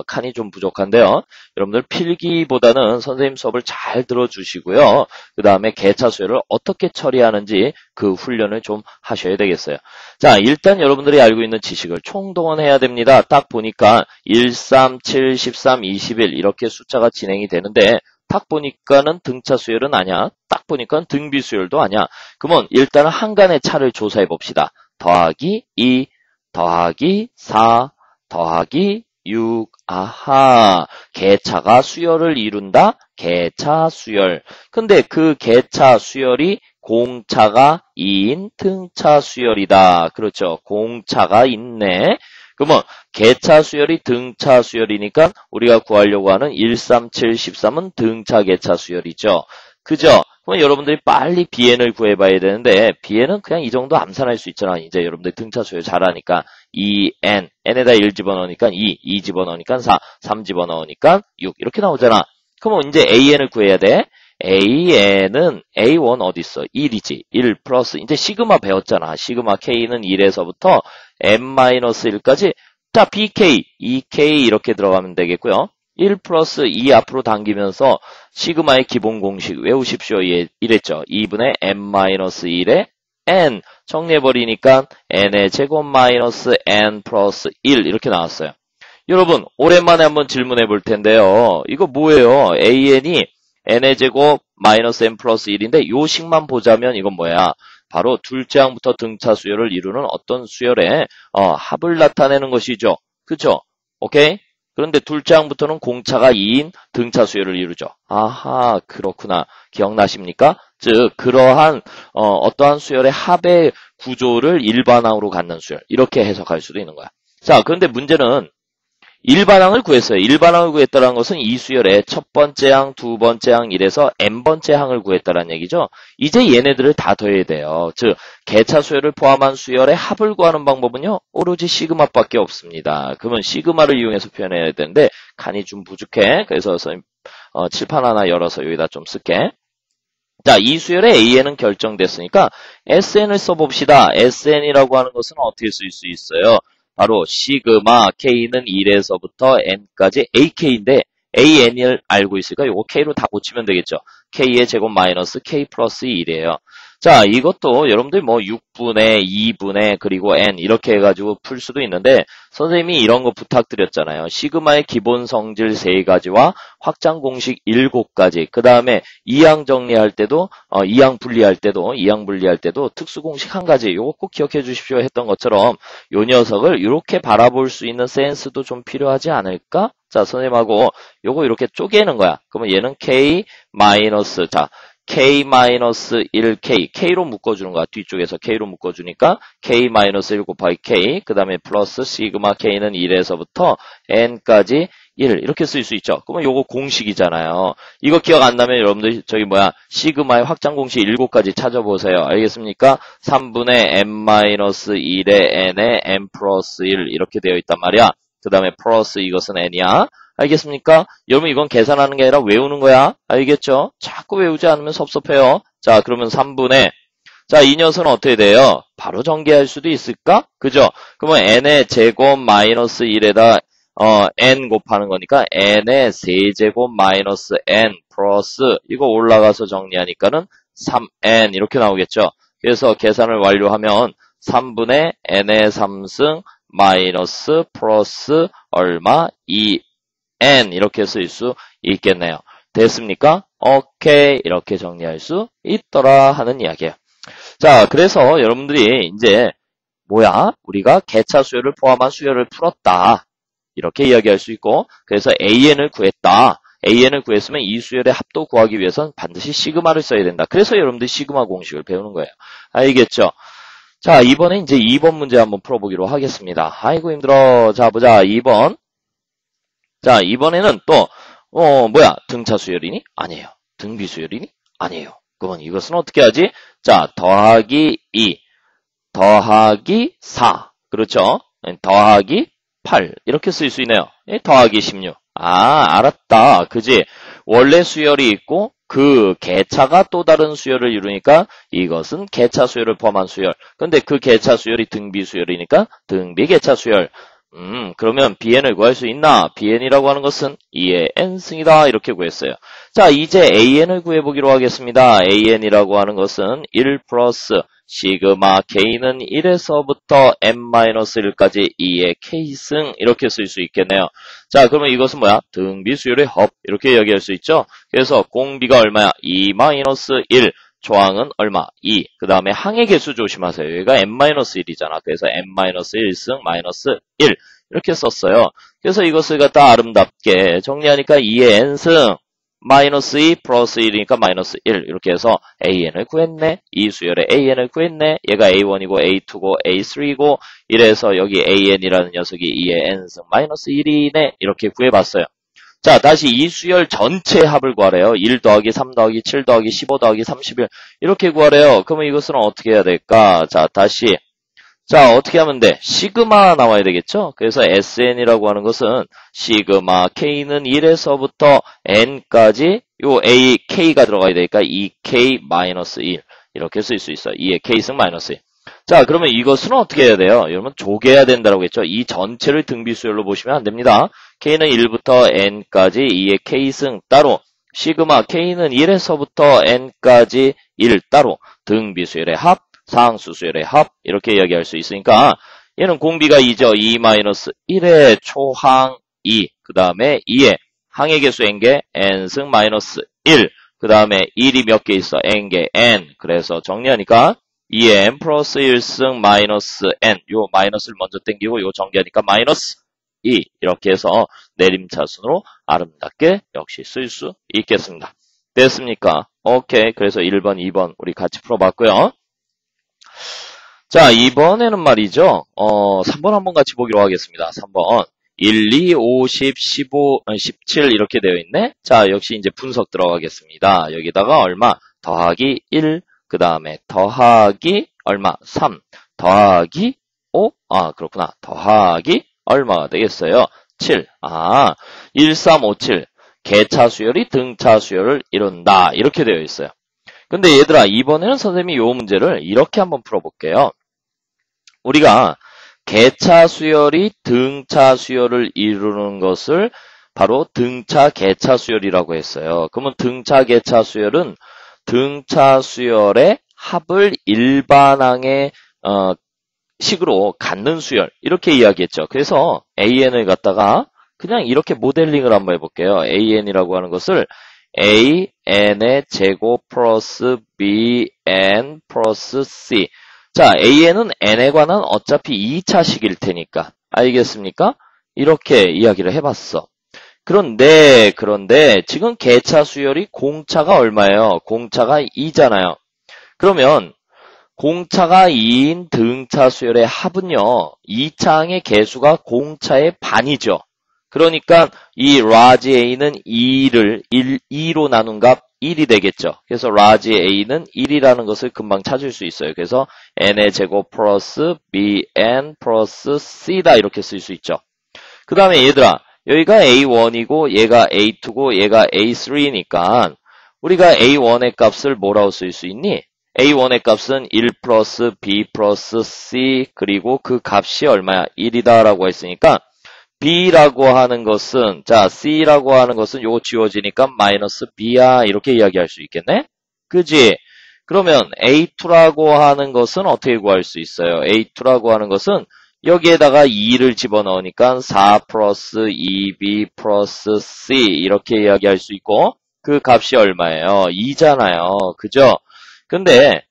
칸이 좀 부족한데요. 여러분들 필기보다는 선생님 수업을 잘 들어주시고요. 그 다음에 개차 수열을 어떻게 처리하는지 그 훈련을 좀 하셔야 되겠어요. 자, 일단 여러분들이 알고 있는 지식을 총동원해야 됩니다. 딱 보니까 1, 3, 7, 13, 21 이렇게 숫자가 진행이 되는데 딱 보니까는 등차 수열은 아니야. 딱 보니까 등비 수열도 아니야. 그러면 일단은 한간의 차를 조사해 봅시다. 더하기 2, 더하기 4, 더하기 6. 아하. 개차가 수열을 이룬다. 개차 수열. 근데 그 개차 수열이 공차가 2인 등차 수열이다. 그렇죠. 공차가 있네. 그러면 개차 수열이 등차 수열이니까 우리가 구하려고 하는 1, 3, 7, 13은 등차 개차 수열이죠. 그죠? 그럼 여러분들이 빨리 BN을 구해봐야 되는데 BN은 그냥 이 정도 암산할 수 있잖아. 이제 여러분들 등차 수열 잘하니까 2N, N에다 1 집어넣으니까 2 집어넣으니까 4, 3 집어넣으니까 6 이렇게 나오잖아. 그럼 이제 AN을 구해야 돼. AN은 A1 어디 있어? 1이지. 1 플러스 이제 시그마 배웠잖아. 시그마 K는 1에서부터 N-1까지 자 BK, 2K 이렇게 들어가면 되겠고요. 1 플러스 2 앞으로 당기면서 시그마의 기본 공식 외우십시오. 이랬죠. 2분의 N-1의 N 정리해버리니까 N의 제곱 마이너스 N 플러스 1 이렇게 나왔어요. 여러분 오랜만에 한번 질문해 볼 텐데요. 이거 뭐예요? AN이 N의 제곱 마이너스 N 플러스 1인데 요 식만 보자면 이건 뭐야? 바로 둘째 항부터 등차 수열을 이루는 어떤 수열의 합을 나타내는 것이죠. 그쵸? 오케이? 그런데 둘째 항부터는 공차가 2인 등차 수열을 이루죠. 아하, 그렇구나. 기억나십니까? 즉, 그러한 어떠한 수열의 합의 구조를 일반항으로 갖는 수열. 이렇게 해석할 수도 있는 거야. 자, 그런데 문제는 일반항을 구했어요. 일반항을 구했다는 것은 이 수열의 첫 번째 항, 두 번째 항 이래서 n번째 항을 구했다는 얘기죠. 이제 얘네들을 다 더해야 돼요. 즉 개차 수열을 포함한 수열의 합을 구하는 방법은요. 오로지 시그마밖에 없습니다. 그러면 시그마를 이용해서 표현해야 되는데 칸이 좀 부족해. 그래서 칠판 하나 열어서 여기다 좀 쓸게. 자, 이 수열의 AN은 결정됐으니까 SN을 써봅시다. SN이라고 하는 것은 어떻게 쓸 수 있어요? 바로 시그마 K는 1에서부터 N까지 AK인데 AN을 알고 있으니까 요거 K로 다 고치면 되겠죠. K의 제곱 마이너스 K 플러스 1이에요. 자, 이것도 여러분들 뭐 6분의 2분의 그리고 N 이렇게 해가지고 풀 수도 있는데 선생님이 이런 거 부탁드렸잖아요. 시그마의 기본 성질 3가지와 확장 공식 7가지 그 다음에 이항 정리할 때도 이항 분리할 때도 특수 공식 1가지 요거 꼭 기억해 주십시오 했던 것처럼 요 녀석을 이렇게 바라볼 수 있는 센스도 좀 필요하지 않을까? 자, 선생님하고 요거 이렇게 쪼개는 거야. 그러면 얘는 K 마이너스 자 K-1K, K로 묶어주는 거야. 뒤쪽에서 K로 묶어주니까 K-1 곱하기 K, 그 다음에 플러스 시그마 K는 1에서부터 N까지 1 이렇게 쓸 수 있죠. 그러면 요거 공식이잖아요. 이거 기억 안 나면 여러분들 시그마의 확장 공식 7가지 찾아보세요. 알겠습니까? 3분의 N-1의 N에 N 플러스 1 이렇게 되어 있단 말이야. 그 다음에 플러스 이것은 N이야. 알겠습니까? 여러분 이건 계산하는 게 아니라 외우는 거야. 알겠죠? 자꾸 외우지 않으면 섭섭해요. 자, 그러면 3분의 자, 이 녀석은 어떻게 돼요? 바로 전개할 수도 있을까? 그죠? 그러면 n의 제곱 마이너스 1에다 n 곱하는 거니까 n의 세제곱 마이너스 n 플러스 이거 올라가서 정리하니까는 3n 이렇게 나오겠죠? 그래서 계산을 완료하면 3분의 n의 3승 마이너스 플러스 얼마? 2n 이렇게 쓸 수 있겠네요. 됐습니까? 오케이 이렇게 정리할 수 있더라 하는 이야기예요. 자, 그래서 여러분들이 이제 뭐야? 우리가 개차 수열을 포함한 수열을 풀었다. 이렇게 이야기할 수 있고 그래서 AN을 구했다. AN을 구했으면 이 수열의 합도 구하기 위해서는 반드시 시그마를 써야 된다. 그래서 여러분들이 시그마 공식을 배우는 거예요. 알겠죠? 자, 이번에 이제 2번 문제 한번 풀어보기로 하겠습니다. 아이고 힘들어. 자, 보자. 2번. 자, 이번에는 또 뭐야? 등차 수열이니? 아니에요. 등비 수열이니? 아니에요. 그러면 이것은 어떻게 하지? 자, 더하기 2, 더하기 4, 그렇죠? 더하기 8, 이렇게 쓸 수 있네요. 더하기 16. 아, 알았다. 그지? 원래 수열이 있고, 그 개차가 또 다른 수열을 이루니까 이것은 개차 수열을 포함한 수열. 근데 그 개차 수열이 등비 수열이니까 등비 개차 수열. 그러면 bn을 구할 수 있나? bn이라고 하는 것은 2의 n승이다. 이렇게 구했어요. 자, 이제 an을 구해보기로 하겠습니다. an이라고 하는 것은 1 플러스 시그마 k는 1에서부터 n-1까지 2의 k승 이렇게 쓸 수 있겠네요. 자, 그러면 이것은 뭐야? 등비 수열의 합 이렇게 이야기할 수 있죠. 그래서 공비가 얼마야? 2-1 조항은 얼마? 2. 그 다음에 항의 개수 조심하세요. 여기가 n-1이잖아. 그래서 n-1승 마이너스 1. 이렇게 썼어요. 그래서 이것을 갖다 아름답게 정리하니까 2의 n승 마이너스 2 플러스 1이니까 마이너스 1. 이렇게 해서 an을 구했네. 이 수열의 an을 구했네. 얘가 a1이고 a2고 a3고 이래서 여기 an이라는 녀석이 2의 n승 마이너스 1이네. 이렇게 구해봤어요. 자, 다시 이 수열 전체 합을 구하래요. 1 더하기 3 더하기 7 더하기 15 더하기 31 이렇게 구하래요. 그러면 이것은 어떻게 해야 될까? 자, 다시 자, 어떻게 하면 돼? 시그마 나와야 되겠죠? 그래서 SN이라고 하는 것은 시그마 K는 1에서부터 N까지 요 A, K가 들어가야 되니까 2K-1 이렇게 쓸 수 있어요. 2의 K승 마이너스 1. 자, 그러면 이것은 어떻게 해야 돼요? 여러분 조개야 된다고 했죠? 이 전체를 등비수열로 보시면 안 됩니다. K는 1부터 N까지 2의 K승 따로 시그마 K는 1에서부터 N까지 1 따로 등비수열의 합 상수수열의 합 이렇게 이야기할 수 있으니까 얘는 공비가 2죠. 2-1의 초항 2 그 다음에 2의 항의 개수 n개 n승 마이너스 1 그 다음에 1이 몇 개 있어? n개 n 그래서 정리하니까 2의 n 플러스 1승 마이너스 n 요 마이너스를 먼저 땡기고 요 전개하니까 마이너스 2 이렇게 해서 내림차순으로 아름답게 역시 쓸 수 있겠습니다. 됐습니까? 오케이. 그래서 1번, 2번 우리 같이 풀어봤고요. 자, 이번에는 말이죠. 3번 한번 같이 보기로 하겠습니다. 3번. 1, 2, 5, 10, 15, 17 이렇게 되어 있네. 자, 역시 이제 분석 들어가겠습니다. 여기다가 얼마? 더하기 1, 그 다음에 더하기 얼마? 3, 더하기 5? 아, 그렇구나. 더하기 얼마가 되겠어요? 7. 아, 1, 3, 5, 7. 개차 수열이 등차 수열을 이룬다. 이렇게 되어 있어요. 근데 얘들아, 이번에는 선생님이 요 문제를 이렇게 한번 풀어볼게요. 우리가 개차 수열이 등차 수열을 이루는 것을 바로 등차 개차 수열이라고 했어요. 그러면 등차 개차 수열은 등차 수열의 합을 일반항의 식으로 갖는 수열 이렇게 이야기했죠. 그래서 AN을 갖다가 그냥 이렇게 모델링을 한번 해볼게요. AN이라고 하는 것을 AN의 제곱 플러스 BN 플러스 C. 자, AN은 N에 관한 어차피 2차식일 테니까. 알겠습니까? 이렇게 이야기를 해봤어. 그런데 지금 개차 수열이 공차가 얼마예요? 공차가 2잖아요. 그러면 공차가 2인 등차 수열의 합은요. 2차항의 개수가 공차의 반이죠. 그러니까 이 라지 A는 2로 나눈 값 1이 되겠죠. 그래서 라지 A는 1이라는 것을 금방 찾을 수 있어요. 그래서 N의 제곱 플러스 BN 플러스 C다 이렇게 쓸 수 있죠. 그 다음에 얘들아 여기가 A1이고 얘가 A2고 얘가 A3니까 우리가 A1의 값을 뭐라고 쓸 수 있니? A1의 값은 1 플러스 B 플러스 C 그리고 그 값이 얼마야? 1이다 라고 했으니까 B라고 하는 것은 자 C라고 하는 것은 요거 지워지니까 마이너스 B야 이렇게 이야기할 수 있겠네? 그지? 그러면 A2라고 하는 것은 어떻게 구할 수 있어요? A2라고 하는 것은 여기에다가 2를 집어넣으니까 4 플러스 2B 플러스 C 이렇게 이야기할 수 있고 그 값이 얼마예요? 2잖아요. 그죠? 근데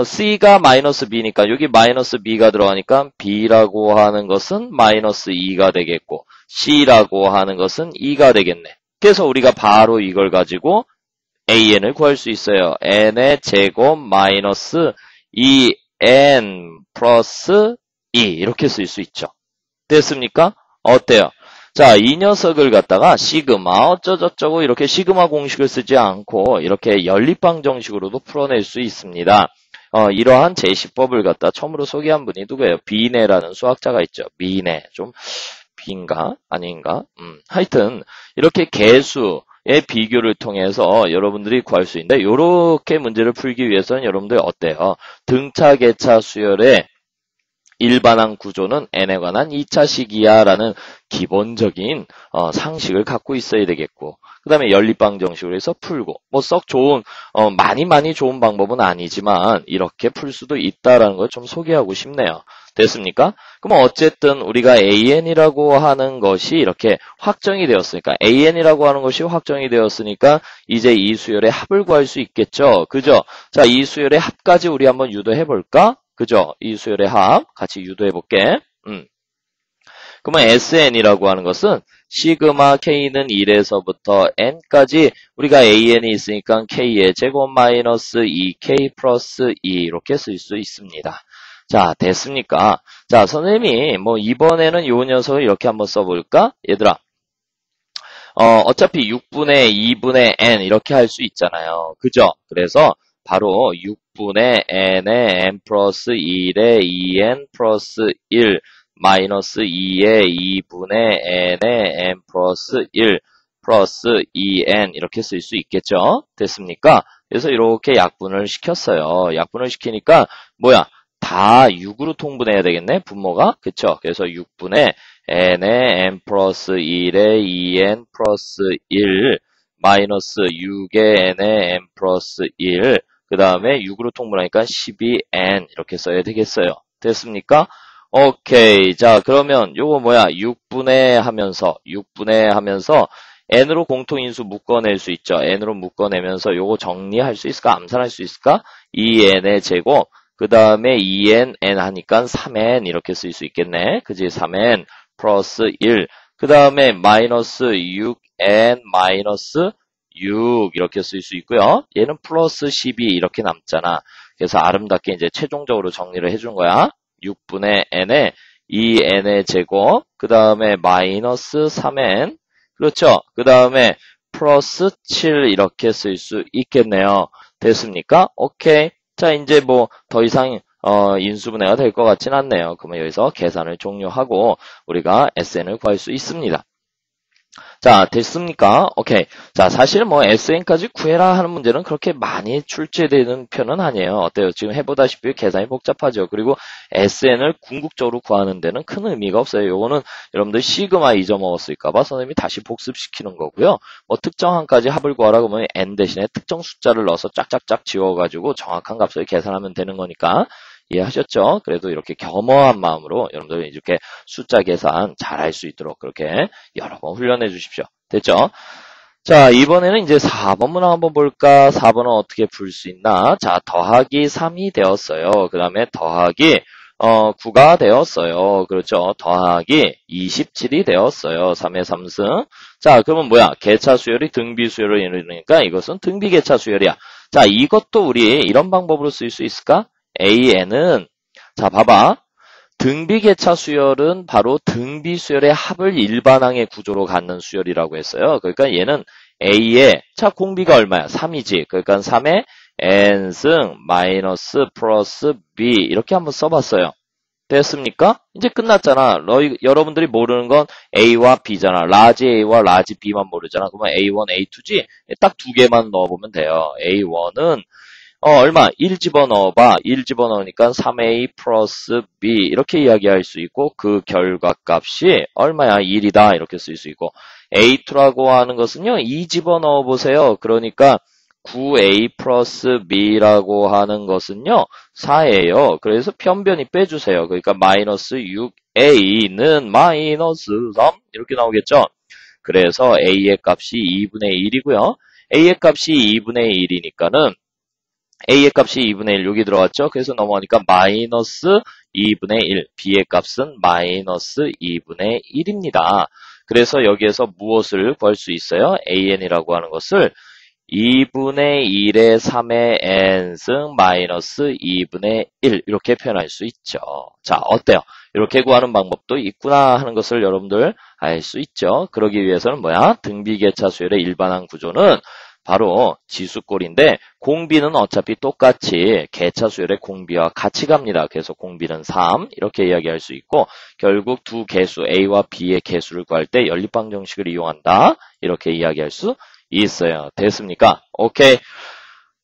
C가 마이너스 B니까 여기 마이너스 B가 들어가니까 B라고 하는 것은 마이너스 2가 되겠고 C라고 하는 것은 2가 되겠네. 그래서 우리가 바로 이걸 가지고 AN을 구할 수 있어요. N의 제곱 마이너스 2N 플러스 2 이렇게 쓸 수 있죠. 됐습니까? 어때요? 자, 이 녀석을 갖다가 시그마 어쩌저쩌고 이렇게 시그마 공식을 쓰지 않고 이렇게 연립방 정식으로도 풀어낼 수 있습니다. 이러한 제시법을 갖다 처음으로 소개한 분이 누구예요? 비네라는 수학자가 있죠. 비네. 좀 B인가? 아닌가? 하여튼 이렇게 개수의 비교를 통해서 여러분들이 구할 수 있는데 이렇게 문제를 풀기 위해서는 여러분들 어때요? 등차, 계차, 수열의 일반항 구조는 n에 관한 2차식이야 라는 기본적인 상식을 갖고 있어야 되겠고 그 다음에 연립방 정식으로 해서 풀고 뭐 썩 좋은 많이 좋은 방법은 아니지만 이렇게 풀 수도 있다라는 걸 좀 소개하고 싶네요. 됐습니까? 그럼 어쨌든 우리가 AN이라고 하는 것이 이렇게 확정이 되었으니까 AN이라고 하는 것이 확정이 되었으니까 이제 이 수열의 합을 구할 수 있겠죠. 그죠? 자, 이 수열의 합까지 우리 한번 유도해 볼까? 그죠? 이 수열의 합 같이 유도해 볼게. 그러면 SN이라고 하는 것은 시그마 K는 1에서부터 N까지 우리가 AN이 있으니까 K의 제곱 마이너스 2K 플러스 2 이렇게 쓸 수 있습니다. 자, 됐습니까? 자, 선생님이 뭐 이번에는 요 녀석을 이렇게 한번 써볼까? 얘들아. 어차피 6분의 2분의 N 이렇게 할 수 있잖아요. 그죠? 그래서 바로 6분의 N의 N 플러스 1의 2N 플러스 1 마이너스 2의 2분의 N의 N 플러스 1 플러스 2N 이렇게 쓸 수 있겠죠? 됐습니까? 그래서 이렇게 약분을 시켰어요. 약분을 시키니까 뭐야? 다 6으로 통분해야 되겠네? 분모가? 그쵸? 그래서 6분의 N의 N 플러스 1의 2N 플러스 1 마이너스 6의 N의 N 플러스 1 그 다음에 6으로 통분하니까 12N 이렇게 써야 되겠어요. 됐습니까? 오케이. 자, 그러면 요거 뭐야? 6분의 하면서 N으로 공통인수 묶어낼 수 있죠. N으로 묶어내면서 요거 정리할 수 있을까? 암산할 수 있을까? 2N의 제곱 그 다음에 2N, N 하니까 3N 이렇게 쓸 수 있겠네. 그지? 3N 플러스 1. 그 다음에 마이너스 6N 마이너스 6 이렇게 쓸 수 있고요. 얘는 플러스 12 이렇게 남잖아. 그래서 아름답게 이제 최종적으로 정리를 해준 거야. 6분의 N에 2N의 제곱, 그 다음에 마이너스 3N, 그렇죠? 그 다음에 플러스 7 이렇게 쓸 수 있겠네요. 됐습니까? 오케이. 자, 이제 뭐 더 이상 인수분해가 될 것 같진 않네요. 그러면 여기서 계산을 종료하고 우리가 SN을 구할 수 있습니다. 자, 됐습니까? 오케이. 자, 사실 뭐 SN까지 구해라 하는 문제는 그렇게 많이 출제되는 편은 아니에요. 어때요? 지금 해보다시피 계산이 복잡하죠. 그리고 SN을 궁극적으로 구하는 데는 큰 의미가 없어요. 요거는 여러분들 시그마 잊어먹었을까봐 선생님이 다시 복습시키는 거고요. 뭐 특정한까지 합을 구하라 그러면 N 대신에 특정 숫자를 넣어서 짝짝짝 지워가지고 정확한 값을 계산하면 되는 거니까 이해하셨죠? 그래도 이렇게 겸허한 마음으로 여러분들 이렇게 숫자 계산 잘 할 수 있도록 그렇게 여러 번 훈련해 주십시오. 됐죠? 자, 이번에는 이제 4번 문항 한번 볼까? 4번은 어떻게 풀 수 있나? 자, 더하기 3이 되었어요. 그 다음에 더하기 9가 되었어요. 그렇죠? 더하기 27이 되었어요. 3의 3승. 자, 그러면 뭐야? 계차 수열이 등비 수열을 이루니까 이것은 등비 계차 수열이야. 자, 이것도 우리 이런 방법으로 쓸 수 있을까? AN은 자 봐봐 등비계차 수열은 바로 등비수열의 합을 일반항의 구조로 갖는 수열이라고 했어요. 그러니까 얘는 A의 자 공비가 얼마야? 3이지. 그러니까 3의 N승 마이너스 플러스 B 이렇게 한번 써봤어요. 됐습니까? 이제 끝났잖아. 여러분들이 모르는 건 A와 B잖아. 라지 A와 라지 B만 모르잖아. 그러면 A1, A2지? 딱 두 개만 넣어보면 돼요. A1은 얼마? 1 집어넣어봐. 1 집어넣으니까 3A 플러스 B 이렇게 이야기할 수 있고 그 결과값이 얼마야? 1이다 이렇게 쓸 수 있고 A2라고 하는 것은요. 2 집어넣어보세요. 그러니까 9A 플러스 B라고 하는 것은요. 4예요. 그래서 편변이 빼주세요. 그러니까 마이너스 6A는 마이너스 3 이렇게 나오겠죠. 그래서 A의 값이 2분의 1이고요. A의 값이 2분의 1이니까는 A의 값이 2분의 1 여기 들어갔죠. 그래서 넘어가니까 마이너스 2분의 1 B의 값은 마이너스 2분의 1입니다. 그래서 여기에서 무엇을 구할 수 있어요? AN이라고 하는 것을 2분의 1의 3의 n승 마이너스 2분의 1 이렇게 표현할 수 있죠. 자, 어때요? 이렇게 구하는 방법도 있구나 하는 것을 여러분들 알 수 있죠. 그러기 위해서는 뭐야? 등비계차 수열의 일반항 구조는 바로 지수꼴인데 공비는 어차피 똑같이 계차 수열의 공비와 같이 갑니다. 그래서 공비는 3 이렇게 이야기할 수 있고 결국 두 개수 A와 B의 개수를 구할 때 연립방 정식을 이용한다. 이렇게 이야기할 수 있어요. 됐습니까? 오케이.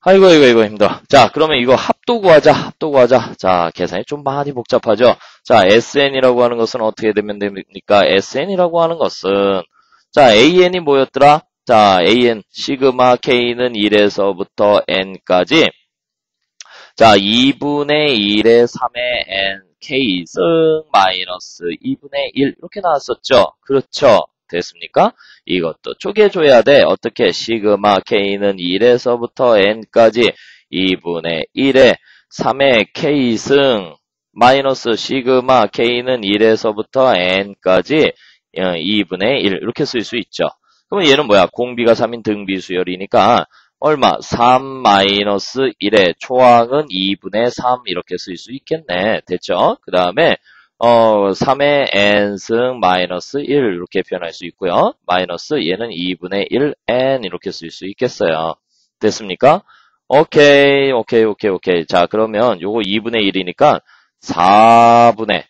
아이고 힘들어. 자, 그러면 이거 합도 구하자. 자, 계산이 좀 많이 복잡하죠. 자, SN이라고 하는 것은 어떻게 되면 됩니까? SN이라고 하는 것은 자, AN이 뭐였더라? 자, AN 시그마 K는 1에서부터 N까지 자, 2분의 1의 3의 N K승 마이너스 2분의 1 이렇게 나왔었죠. 그렇죠. 됐습니까? 이것도 쪼개줘야 돼. 어떻게? 시그마 K는 1에서부터 N까지 2분의 1의 3의 K승 마이너스 시그마 K는 1에서부터 N까지 2분의 1 이렇게 쓸 수 있죠. 그러면 얘는 뭐야? 공비가 3인 등비수열이니까 얼마? 3 마이너스 1의 초항은 2분의 3 이렇게 쓸 수 있겠네. 됐죠? 그 다음에 3의 n승 마이너스 1 이렇게 표현할 수 있고요. 마이너스 얘는 2분의 1 n 이렇게 쓸 수 있겠어요. 됐습니까? 오케이. 자, 그러면 요거 2분의 1이니까 4분의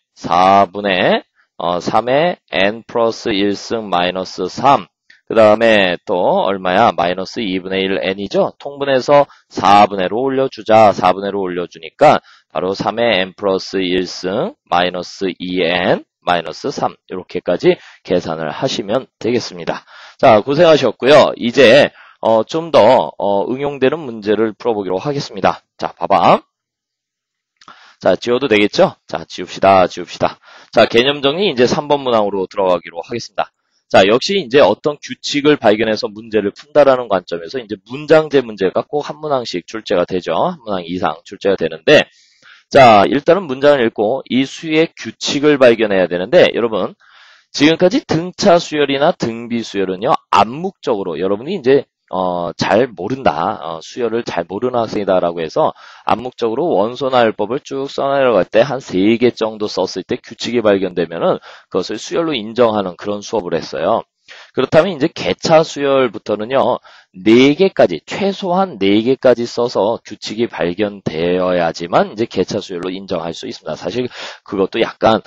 3의 n 플러스 1승 마이너스 3 그 다음에 또 얼마야? 마이너스 2분의 1 n이죠? 통분해서 4분의로 올려주자. 4분의로 올려주니까 바로 3의 n 플러스 1승 마이너스 2n 마이너스 3 이렇게까지 계산을 하시면 되겠습니다. 자, 고생하셨고요. 이제 좀 더 응용되는 문제를 풀어보기로 하겠습니다. 자, 봐봐. 자, 지워도 되겠죠? 자, 지웁시다. 자, 개념 정리 이제 3번 문항으로 들어가기로 하겠습니다. 자, 역시 이제 어떤 규칙을 발견해서 문제를 푼다라는 관점에서 이제 문장제 문제가 꼭 한 문항씩 출제가 되죠. 한 문항 이상 출제가 되는데, 자, 일단은 문장을 읽고 이 수의 규칙을 발견해야 되는데, 여러분, 지금까지 등차 수열이나 등비 수열은요, 암묵적으로 여러분이 이제 잘 모른다. 수열을 잘 모르는 학생이다라고 해서 암묵적으로 원소나열법을 쭉 써내려갈 때 한 3개 정도 썼을 때 규칙이 발견되면은 그것을 수열로 인정하는 그런 수업을 했어요. 그렇다면 이제 개차 수열부터는요, 4개까지, 최소한 4개까지 써서 규칙이 발견되어야지만 이제 개차 수열로 인정할 수 있습니다. 사실 그것도 약간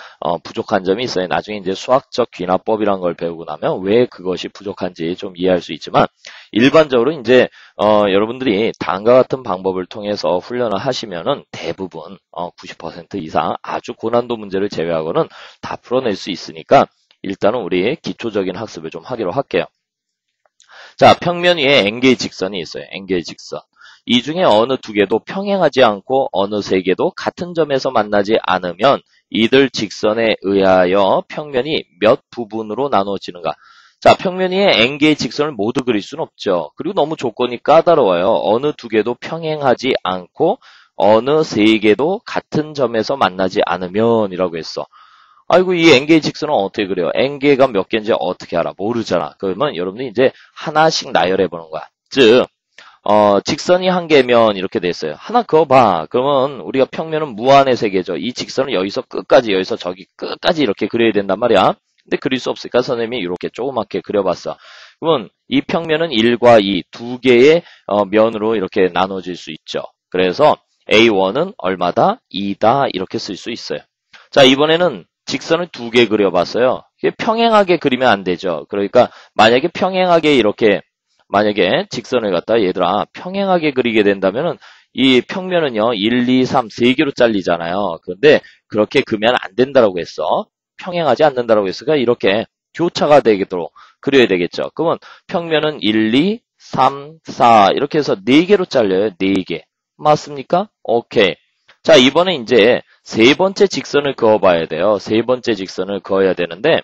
부족한 점이 있어요. 나중에 이제 수학적 귀납법이란 걸 배우고 나면 왜 그것이 부족한지 좀 이해할 수 있지만, 일반적으로 이제 여러분들이 다음과 같은 방법을 통해서 훈련을 하시면은 대부분 90% 이상 아주 고난도 문제를 제외하고는 다 풀어낼 수 있으니까 일단은 우리 기초적인 학습을 좀 하기로 할게요. 자, 평면 위에 N개의 직선이 있어요. N개의 직선. 이 중에 어느 2개도 평행하지 않고 어느 3개도 같은 점에서 만나지 않으면 이들 직선에 의하여 평면이 몇 부분으로 나누어지는가? 자, 평면 위에 N개의 직선을 모두 그릴 수는 없죠. 그리고 너무 조건이 까다로워요. 어느 2개도 평행하지 않고 어느 3개도 같은 점에서 만나지 않으면 이라고 했어. 아이고, 이 N개의 직선은 어떻게 그래요? N개가 몇 개인지 어떻게 알아? 모르잖아. 그러면 여러분들이 이제 하나씩 나열해 보는 거야. 즉, 직선이 1개면 이렇게 돼 있어요. 하나 그어봐. 그러면 우리가 평면은 무한의 세계죠. 이 직선은 여기서 끝까지, 여기서 저기 끝까지 이렇게 그려야 된단 말이야. 근데 그릴 수 없으니까 선생님이 이렇게 조그맣게 그려봤어. 그러면 이 평면은 1과 2, 2개의 면으로 이렇게 나눠질 수 있죠. 그래서 A1은 얼마다? 2다 이렇게 쓸 수 있어요. 자, 이번에는 직선을 2개 그려봤어요. 이게 평행하게 그리면 안 되죠. 그러니까 만약에 평행하게 이렇게 만약에 직선을 갖다 얘들아 평행하게 그리게 된다면은 이 평면은요 1, 2, 3, 3개로 잘리잖아요. 그런데 그렇게 그리면 안 된다라고 했어. 평행하지 않는다라고 했으니까 이렇게 교차가 되도록 그려야 되겠죠. 그러면 평면은 1, 2, 3, 4 이렇게 해서 4개로 잘려요. 4개. 맞습니까? 오케이. 자, 이번에 이제 세 번째 직선을 그어봐야 돼요. 세 번째 직선을 그어야 되는데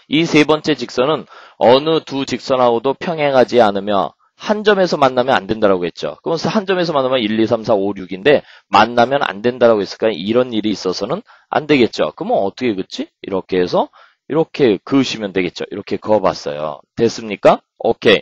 이 세 번째 직선은 어느 두 직선하고도 평행하지 않으며 한 점에서 만나면 안 된다라고 했죠. 그럼 한 점에서 만나면 1, 2, 3, 4, 5, 6인데 만나면 안 된다라고 했으니까 이런 일이 있어서는 안 되겠죠. 그러면 어떻게 긋지? 이렇게 해서 이렇게 그으시면 되겠죠. 이렇게 그어봤어요. 됐습니까? 오케이.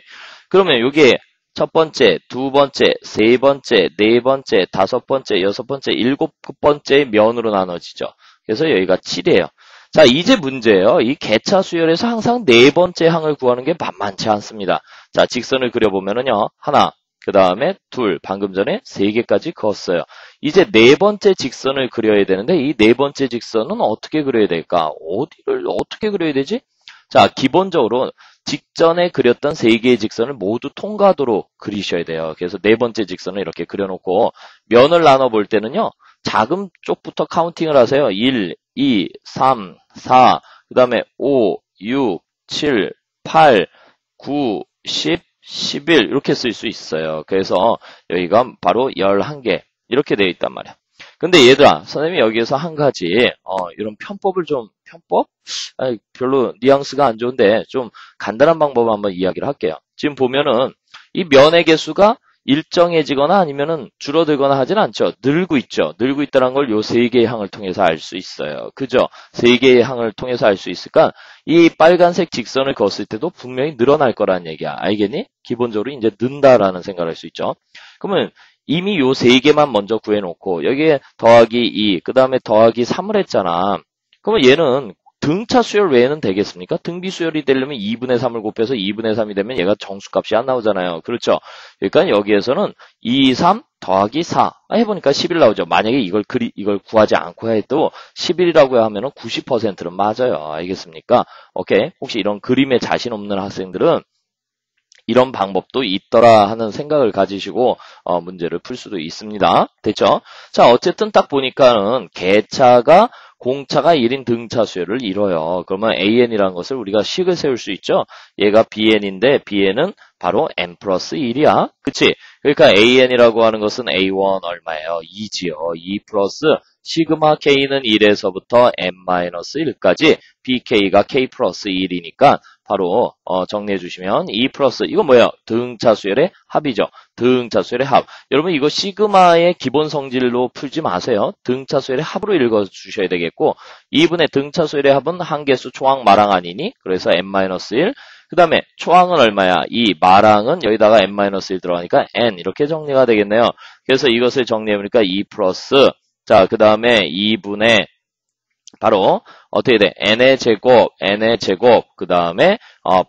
그러면 이게 첫 번째, 두 번째, 세 번째, 네 번째, 다섯 번째, 여섯 번째, 일곱 번째 면으로 나눠지죠. 그래서 여기가 7이에요. 자, 이제 문제예요. 이 개차 수열에서 항상 네 번째 항을 구하는 게 만만치 않습니다. 자, 직선을 그려보면은요. 하나, 그 다음에 둘, 방금 전에 3개까지 그었어요. 이제 네 번째 직선을 그려야 되는데 이 네 번째 직선은 어떻게 그려야 될까? 어디를 어떻게 그려야 되지? 자, 기본적으로 직전에 그렸던 3개의 직선을 모두 통과하도록 그리셔야 돼요. 그래서 네 번째 직선을 이렇게 그려놓고 면을 나눠볼 때는요. 작은 쪽부터 카운팅을 하세요. 1, 2, 3, 4, 그 다음에 5, 6, 7, 8, 9, 10, 11 이렇게 쓸 수 있어요. 그래서 여기가 바로 11개 이렇게 되어 있단 말이야. 근데 얘들아, 선생님이 여기에서 한 가지 이런 편법을 좀 편법? 별로 뉘앙스가 안 좋은데 좀 간단한 방법을 한번 이야기를 할게요. 지금 보면은 이 면의 개수가 일정해지거나 아니면은 줄어들거나 하진 않죠. 늘고 있죠. 늘고 있다는 걸 요 3개의 항을 통해서 알 수 있어요. 그죠? 3개의 항을 통해서 알 수 있으니까 이 빨간색 직선을 그었을 때도 분명히 늘어날 거라는 얘기야. 알겠니? 기본적으로 이제 는다라는 생각을 할 수 있죠. 그러면 이미 요 3개만 먼저 구해놓고 여기에 더하기 2, 그 다음에 더하기 3을 했잖아. 그러면 얘는 등차 수열 외에는 되겠습니까? 등비 수열이 되려면 2분의 3을 곱해서 2분의 3이 되면 얘가 정수값이 안 나오잖아요. 그렇죠? 그러니까 여기에서는 2, 3 더하기 4 해보니까 11 나오죠. 만약에 이걸 구하지 않고 해도 11이라고 하면 90%는 맞아요. 알겠습니까? 오케이. 혹시 이런 그림에 자신 없는 학생들은 이런 방법도 있더라 하는 생각을 가지시고 문제를 풀 수도 있습니다. 됐죠? 자, 어쨌든 딱 보니까는 개차가 공차가 1인 등차 수열을 이뤄요. 그러면 AN이라는 것을 우리가 식을 세울 수 있죠? 얘가 BN인데 BN은 바로 N 플러스 1이야. 그치? 그러니까 AN이라고 하는 것은 A1 얼마예요? 2지요. 2 플러스 시그마 K는 1에서부터 N-1까지 BK가 K 플러스 1이니까 바로 정리해 주시면 2 플러스 이건 뭐예요? 등차 수열의 합이죠. 등차 수열의 합. 여러분 이거 시그마의 기본 성질로 풀지 마세요. 등차 수열의 합으로 읽어 주셔야 되겠고 2분의 등차 수열의 합은 한계수 초항 마랑 아니니? 그래서 n-1 그 다음에 초항은 얼마야? 2 마랑은 여기다가 n-1 들어가니까 n 이렇게 정리가 되겠네요. 그래서 이것을 정리해보니까 2 플러스 자, 그 다음에 2분의 바로 어떻게 돼? n의 제곱, 그 다음에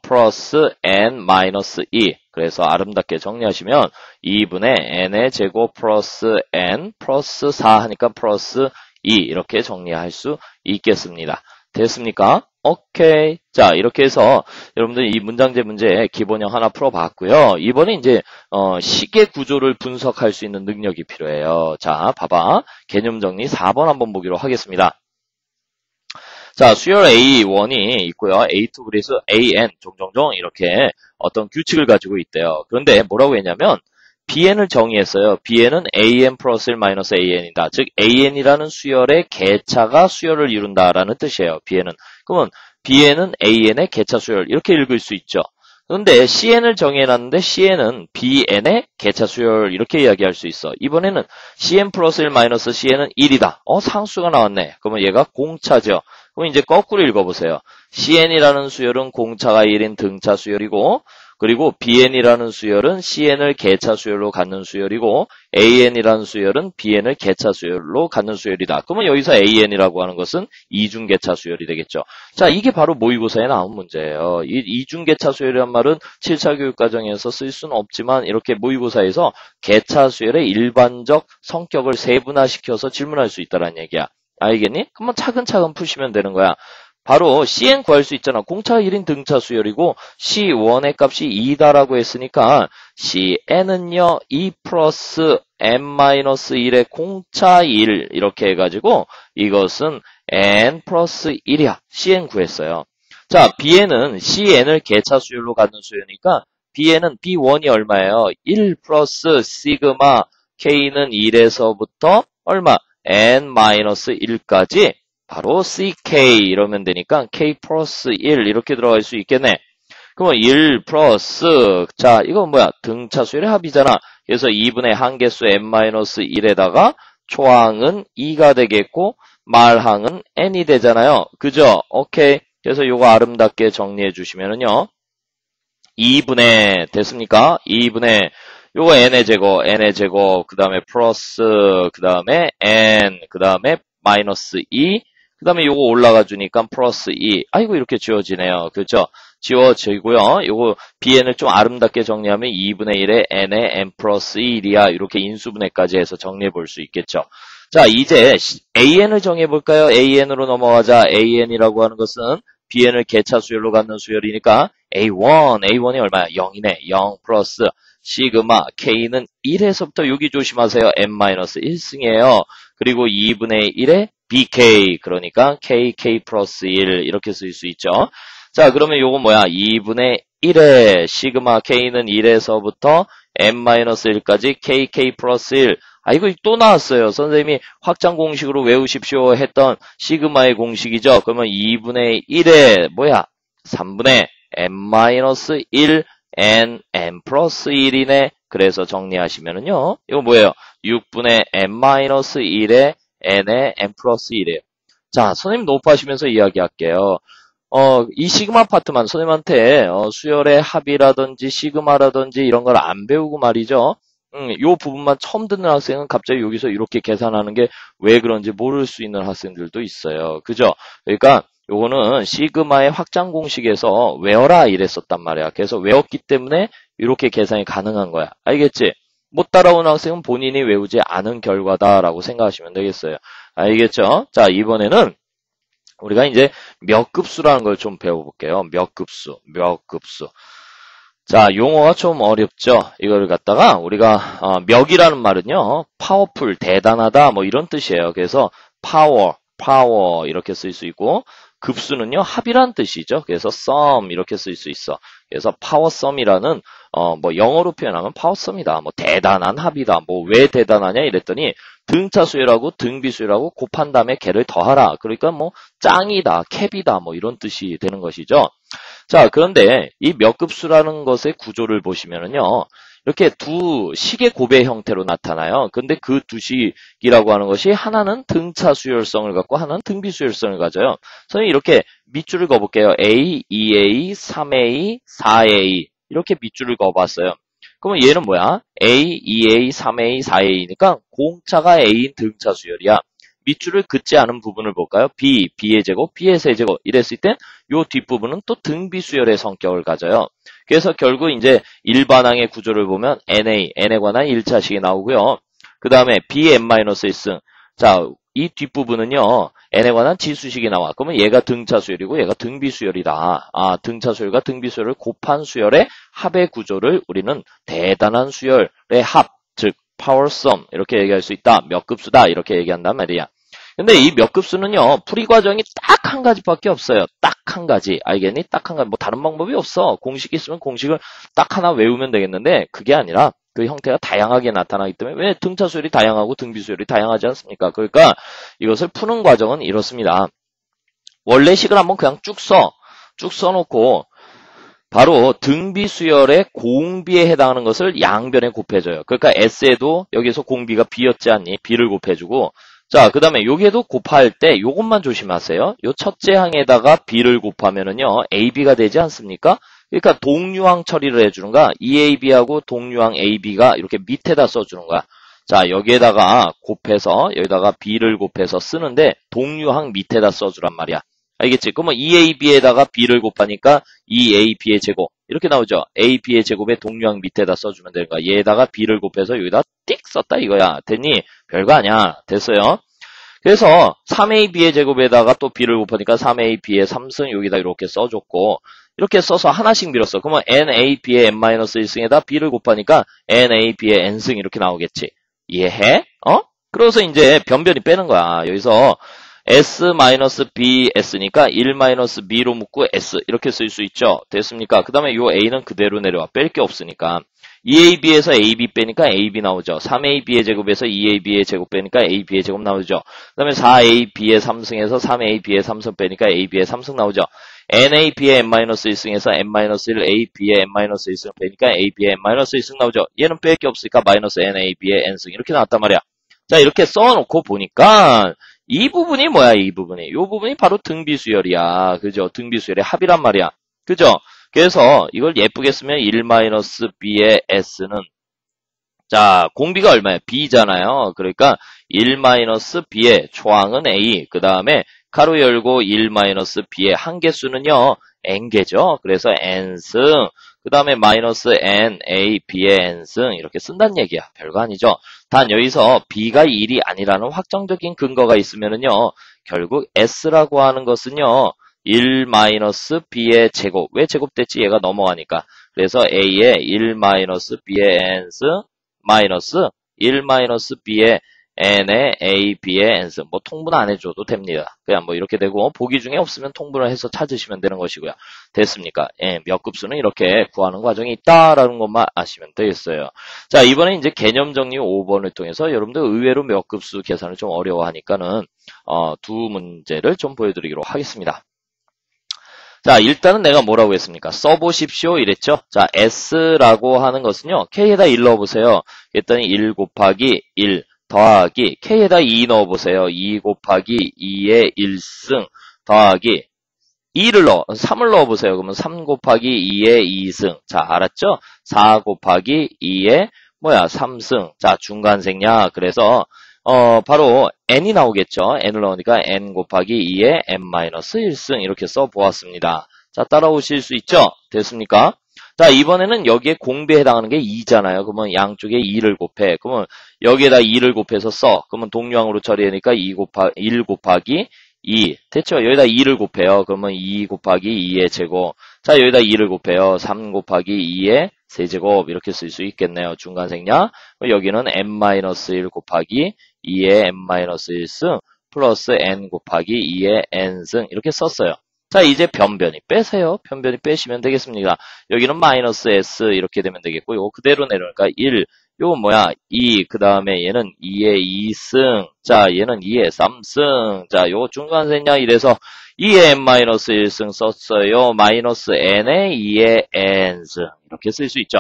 플러스 n 마이너스 2. 그래서 아름답게 정리하시면 2분의 n의 제곱 플러스 n 플러스 4 하니까 플러스 2 이렇게 정리할 수 있겠습니다. 됐습니까? 오케이. 자, 이렇게 해서 여러분들 이 문장제 문제 기본형 하나 풀어봤고요. 이번에 이제 시계 구조를 분석할 수 있는 능력이 필요해요. 자, 봐봐. 개념 정리 4번 한번 보기로 하겠습니다. 자, 수열 A1이 있고요. A2 그래서 AN 종종종 이렇게 어떤 규칙을 가지고 있대요. 그런데 뭐라고 했냐면 BN을 정의했어요. BN은 AN 플러스 1 마이너스 AN이다. 즉 AN이라는 수열의 개차가 수열을 이룬다라는 뜻이에요. BN은. 그러면 BN은 AN의 개차 수열 이렇게 읽을 수 있죠. 그런데 CN을 정의해놨는데 CN은 BN의 개차 수열 이렇게 이야기할 수 있어. 이번에는 CN 플러스 1 마이너스 CN은 1이다. 상수가 나왔네. 그러면 얘가 공차죠. 그럼 이제 거꾸로 읽어보세요. CN이라는 수열은 공차가 1인 등차 수열이고 그리고 BN이라는 수열은 CN을 개차 수열로 갖는 수열이고 AN이라는 수열은 BN을 개차 수열로 갖는 수열이다. 그러면 여기서 AN이라고 하는 것은 이중 개차 수열이 되겠죠. 자, 이게 바로 모의고사에 나온 문제예요. 이 이중 개차 수열이란 말은 7차 교육과정에서 쓸 수는 없지만 이렇게 모의고사에서 개차 수열의 일반적 성격을 세분화시켜서 질문할 수 있다는 얘기야. 알겠니? 한번 차근차근 푸시면 되는 거야. 바로 CN 구할 수 있잖아. 공차 1인 등차 수열이고 C1의 값이 2다라고 했으니까 CN은요 2 플러스 n-1의 공차 1 이렇게 해가지고 이것은 n 플러스 1이야. CN 구했어요. 자, B에는 CN을 개차 수열로 갖는 수열이니까 B에는 B1이 얼마예요? 1 플러스 시그마 K는 1에서부터 얼마? n-1까지 바로 CK 이러면 되니까 K 플러스 1 이렇게 들어갈 수 있겠네. 그러면 1 플러스 자 이건 뭐야? 등차 수열의 합이잖아. 그래서 2분의 한개수 n-1에다가 초항은 2가 되겠고 말항은 n이 되잖아요. 그죠? 오케이. 그래서 요거 아름답게 정리해 주시면은요. 2분의 됐습니까? 2분의 요거 n의 제곱 그 다음에 플러스 그 다음에 n 그 다음에 마이너스 2 그 다음에 요거 올라가 주니까 플러스 2 아이고 이렇게 지워지네요. 그렇죠? 지워지고요. 요거 bn을 좀 아름답게 정리하면 2분의 1에 n에 n 플러스 1이야. 이렇게 인수분해까지 해서 정리해 볼 수 있겠죠. 자 이제 an을 정해 볼까요? an으로 넘어가자. an이라고 하는 것은 bn을 개차 수열로 갖는 수열이니까 A1이 얼마야? 0이네. 0 플러스 시그마 K는 1에서부터 여기 조심하세요. n-1승이에요. 그리고 2분의 1에 BK 그러니까 KK 플러스 1 이렇게 쓸 수 있죠. 자 그러면 요거 뭐야? 2분의 1에 시그마 K는 1에서부터 n-1까지 KK 플러스 1 아 이거 또 나왔어요. 선생님이 확장 공식으로 외우십시오 했던 시그마의 공식이죠. 그러면 2분의 1에 뭐야? 3분의 n-1 n 플러스 1이네. 그래서 정리하시면은요. 이거 뭐예요? 6분의 n-1에 n에 n 플러스 1이에요. 자, 선생님 높아하시면서 이야기할게요. 이 시그마 파트만 선생님한테 수열의 합이라든지 시그마라든지 이런 걸 안 배우고 말이죠. 요 부분만 처음 듣는 학생은 갑자기 여기서 이렇게 계산하는 게 왜 그런지 모를 수 있는 학생들도 있어요. 그죠? 그러니까 요거는 시그마의 확장 공식에서 외워라 이랬었단 말이야. 그래서 외웠기 때문에 이렇게 계산이 가능한 거야. 알겠지? 못 따라온 학생은 본인이 외우지 않은 결과다라고 생각하시면 되겠어요. 알겠죠? 자, 이번에는 우리가 이제 몇 급수라는 걸 좀 배워볼게요. 몇 급수. 자, 용어가 좀 어렵죠? 이걸 갖다가 우리가 몇이라는 말은요. 파워풀, 대단하다 뭐 이런 뜻이에요. 그래서 파워 이렇게 쓸 수 있고 급수는요. 합이란 뜻이죠. 그래서 sum 이렇게 쓸 수 있어. 그래서 powersum이라는 뭐 영어로 표현하면 powersum이다. 뭐 대단한 합이다. 뭐 왜 대단하냐 이랬더니 등차 수열하고 등비 수열하고 곱한 다음에 걔를 더하라. 그러니까 뭐 짱이다, 캡이다 뭐 이런 뜻이 되는 것이죠. 자, 그런데 이 몇 급수라는 것의 구조를 보시면은요. 이렇게 두 식의 고배 형태로 나타나요. 근데 그 두 식이라고 하는 것이 하나는 등차 수열성을 갖고 하나는 등비 수열성을 가져요. 선생님 이렇게 밑줄을 그어볼게요. A, 2A, 3A, 4A 이렇게 밑줄을 그어봤어요. 그러면 얘는 뭐야? A, 2A, 3A, 4A니까 공차가 A인 등차 수열이야. 밑줄을 긋지 않은 부분을 볼까요? B, B의 제곱, B의 세제곱 이랬을 땐 요 뒷부분은 또 등비 수열의 성격을 가져요. 그래서 결국 이제 일반항의 구조를 보면 NA, N에 관한 1차식이 나오고요. 그 다음에 BN-1승. 자, 이 뒷부분은요. N에 관한 지수식이 나와. 그러면 얘가 등차 수열이고 얘가 등비 수열이다. 아, 등차 수열과 등비 수열을 곱한 수열의 합의 구조를 우리는 대단한 수열의 합, 즉 파워 썸 이렇게 얘기할 수 있다. 몇 급수다 이렇게 얘기한단 말이야. 근데 이 몇 급수는요. 풀이 과정이 딱 한 가지밖에 없어요. 딱 한 가지. 알겠니? 딱 한 가지. 뭐 다른 방법이 없어. 공식이 있으면 공식을 딱 하나 외우면 되겠는데 그게 아니라 그 형태가 다양하게 나타나기 때문에 왜 등차 수열이 다양하고 등비 수열이 다양하지 않습니까? 그러니까 이것을 푸는 과정은 이렇습니다. 원래 식을 한번 그냥 쭉 써놓고 바로 등비 수열의 공비에 해당하는 것을 양변에 곱해줘요. 그러니까 S에도 여기서 공비가 B였지 않니? B를 곱해주고 자, 그 다음에 여기에도 곱할 때 요것만 조심하세요. 요 첫째 항에다가 B를 곱하면은요, AB가 되지 않습니까? 그러니까 동류항 처리를 해주는 거야. EAB하고 동류항 AB가 이렇게 밑에다 써주는 거야. 자, 여기에다가 곱해서, 여기다가 B를 곱해서 쓰는데, 동류항 밑에다 써주란 말이야. 알겠지? 그러면 EAB에다가 B를 곱하니까 EAB의 제곱. 이렇게 나오죠? AB의 제곱에 동류항 밑에다 써주면 되는 거야. 얘에다가 B를 곱해서 여기다 띡 썼다 이거야. 됐니? 별거 아니야. 됐어요? 그래서 3ab의 제곱에다가 또 b를 곱하니까 3ab의 3승 여기다 이렇게 써줬고 이렇게 써서 하나씩 밀었어. 그러면 nab의 n-1승에다 b를 곱하니까 nab의 n승 이렇게 나오겠지. 이해해? 그래서 이제 변변히 빼는 거야. 여기서 s-bs니까 1-b로 묶고 s 이렇게 쓸 수 있죠. 됐습니까? 그 다음에 요 a는 그대로 내려와. 뺄 게 없으니까. 2ab에서 ab 빼니까 ab 나오죠. 3ab의 제곱에서 2ab의 제곱 빼니까 ab의 제곱 나오죠. 그 다음에 4ab의 3승에서 3ab의 3승 빼니까 ab의 3승 나오죠. nab의 n-1승에서 n-1ab의 n-1승 빼니까 ab의 n-1승 나오죠. 얘는 뺄 게 없으니까 마이너스 nab의 n승 이렇게 나왔단 말이야. 자, 이렇게 써놓고 보니까 이 부분이 뭐야, 이 부분이. 이 부분이 바로 등비수열이야. 그죠? 등비수열의 합이란 말이야. 그죠? 그래서 이걸 예쁘게 쓰면 1-b의 s는 자, 공비가 얼마야? b잖아요. 그러니까 1-b의 초항은 a. 그 다음에 가로 열고 1-b의 한개수는요. n개죠. 그래서 n승. 그 다음에 마이너스 n, a, b의 n승 이렇게 쓴다는 얘기야. 별거 아니죠. 단 여기서 b가 1이 아니라는 확정적인 근거가 있으면은요. 결국 s라고 하는 것은요. 1-b의 제곱. 왜 제곱됐지? 얘가 넘어가니까. 그래서 a의 1-b의 n승 마이너스 1-b의 n의 a, b의 n승. 뭐 통분 안 해줘도 됩니다. 그냥 뭐 이렇게 되고 보기 중에 없으면 통분을 해서 찾으시면 되는 것이고요. 됐습니까? 예, 몇 급수는 이렇게 구하는 과정이 있다라는 것만 아시면 되겠어요. 자, 이번에 이제 개념 정리 5번을 통해서 여러분들 의외로 몇 급수 계산을 좀 어려워하니까는 두 문제를 좀 보여드리기로 하겠습니다. 자, 일단은 내가 뭐라고 했습니까? 써보십시오 이랬죠? 자, s라고 하는 것은요. k에다 1 넣어보세요. 그랬더니 1 곱하기 1 더하기 k에다 2 넣어보세요. 2 곱하기 2의 1승 더하기 3을 넣어보세요. 그러면 3 곱하기 2의 2승. 자, 알았죠? 4 곱하기 2의 3승. 자, 중간생략. 그래서 바로 n이 나오겠죠. n을 넣으니까 n 곱하기 2의 n-1승 이렇게 써보았습니다. 자, 따라오실 수 있죠? 됐습니까? 자, 이번에는 여기에 공비에 해당하는 게 2잖아요. 그러면 양쪽에 2를 곱해. 그러면 여기에다 2를 곱해서 써. 그러면 동류항으로 처리하니까 1 곱하기 2. 됐죠? 여기다 2를 곱해요. 그러면 2 곱하기 2의 제곱. 자, 여기다 2를 곱해요. 3 곱하기 2의 세제곱. 이렇게 쓸 수 있겠네요. 중간생략. 여기는 n-1 곱하기 2의 n-1승 플러스 n 곱하기 2의 n승 이렇게 썼어요. 자, 이제 변변히 빼세요. 변변히 빼시면 되겠습니다. 여기는 마이너스 s 이렇게 되면 되겠고 요거 그대로 내려오니까 1 요거 2 그 다음에 얘는 2의 2승 자 얘는 2의 3승 자 요거 중간생략 이래서 2의 n-1승 썼어요. 마이너스 n의 2의 n승 이렇게 쓸 수 있죠.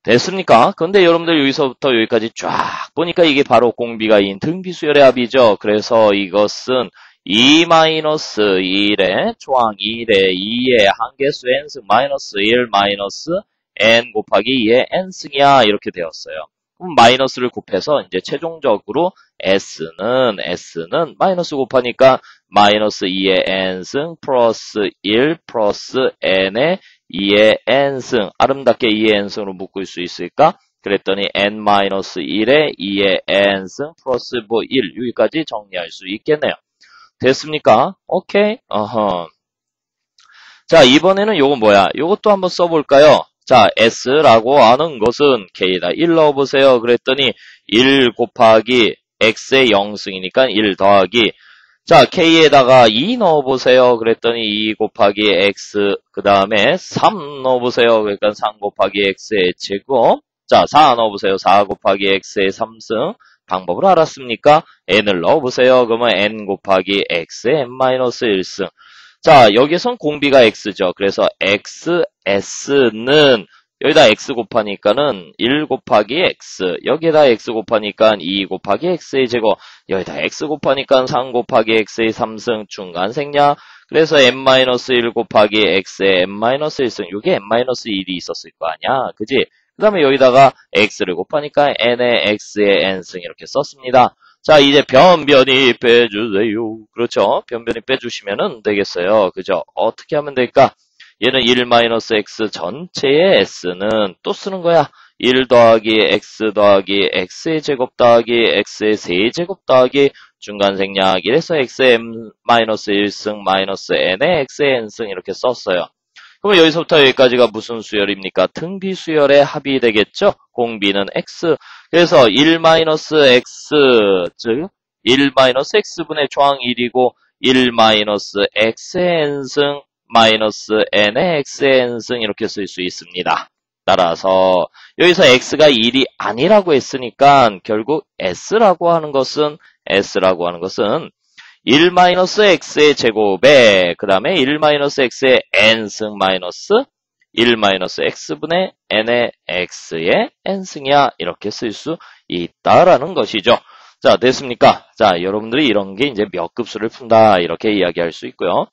됐습니까? 근데 여러분들 여기서부터 여기까지 쫙 보니까 이게 바로 공비가 인 등비수열의 합이죠. 그래서 이것은 2-1의 초항 1의 2의 한개수 n승 마이너스 1 마이너스 n 곱하기 2의 n승이야 이렇게 되었어요. 그럼 마이너스를 곱해서 이제 최종적으로 s는 마이너스 곱하니까 마이너스 2의 n승 플러스 1 플러스 n의 2의 n승 아름답게 2의 n승으로 묶을 수 있을까? 그랬더니 n-1의 2의 n승 플러스 1 여기까지 정리할 수 있겠네요. 됐습니까? 오케이. 자, 이번에는 요거 요것도 한번 써볼까요? 자, s라고 하는 것은 k에다 1 넣어보세요. 그랬더니 1 곱하기 x의 0승이니까 1 더하기 자, k에다가 2 넣어보세요. 그랬더니 2 곱하기 x 그 다음에 3 넣어보세요. 그러니까 3 곱하기 x의 제곱 자, 4 넣어보세요. 4 곱하기 x의 3승 방법을 알았습니까? n을 넣어보세요. 그러면 n 곱하기 x의 n-1승 자, 여기선 공비가 x죠. 그래서 xs는 여기다 x 곱하니까는 1 곱하기 x 여기에다 x 곱하니까 2 곱하기 x의 제곱 여기다 x 곱하니까 3 곱하기 x의 3승 중간생략 그래서 n-1 곱하기 x의 n-1승 이게 n-1이 있었을 거 아니야. 그지? 그 다음에 여기다가 x를 곱하니까 n의 x의 n승 이렇게 썼습니다. 자, 이제 변변히 빼주세요. 그렇죠? 변변히 빼주시면 되겠어요. 그죠? 어떻게 하면 될까? 얘는 1-x 전체의 s는 또 쓰는 거야. 1 더하기 x 더하기 x의 제곱 더하기 x의 세제곱 더하기 중간생략 1에서 xm-1승 마이너스 n의 x의 n승 이렇게 썼어요. 그럼 여기서부터 여기까지가 무슨 수열입니까? 등비 수열의 합이 되겠죠? 공비는 x. 그래서 1-x, 즉 1-x분의 조항 1이고 1-x의 n승 마이너스 n의 x의 n승 이렇게 쓸 수 있습니다. 따라서 여기서 x가 1이 아니라고 했으니까 결국 s라고 하는 것은 1-x의 제곱에 그 다음에 1-x의 n승 마이너스 1-x분의 n의 x의 n승이야 이렇게 쓸 수 있다라는 것이죠. 자, 됐습니까? 자, 여러분들이 이런 게 이제 몇 급수를 푼다 이렇게 이야기할 수 있고요.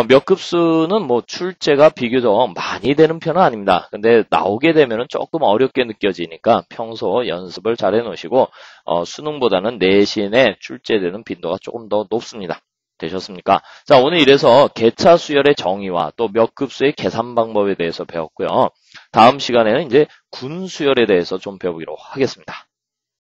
몇 급수는 뭐 출제가 비교적 많이 되는 편은 아닙니다. 근데 나오게 되면은 조금 어렵게 느껴지니까 평소 연습을 잘 해놓으시고 수능보다는 내신에 출제되는 빈도가 조금 더 높습니다. 되셨습니까? 자, 오늘 이래서 개차 수열의 정의와 또 몇 급수의 계산 방법에 대해서 배웠고요. 다음 시간에는 이제 군 수열에 대해서 좀 배우기로 하겠습니다.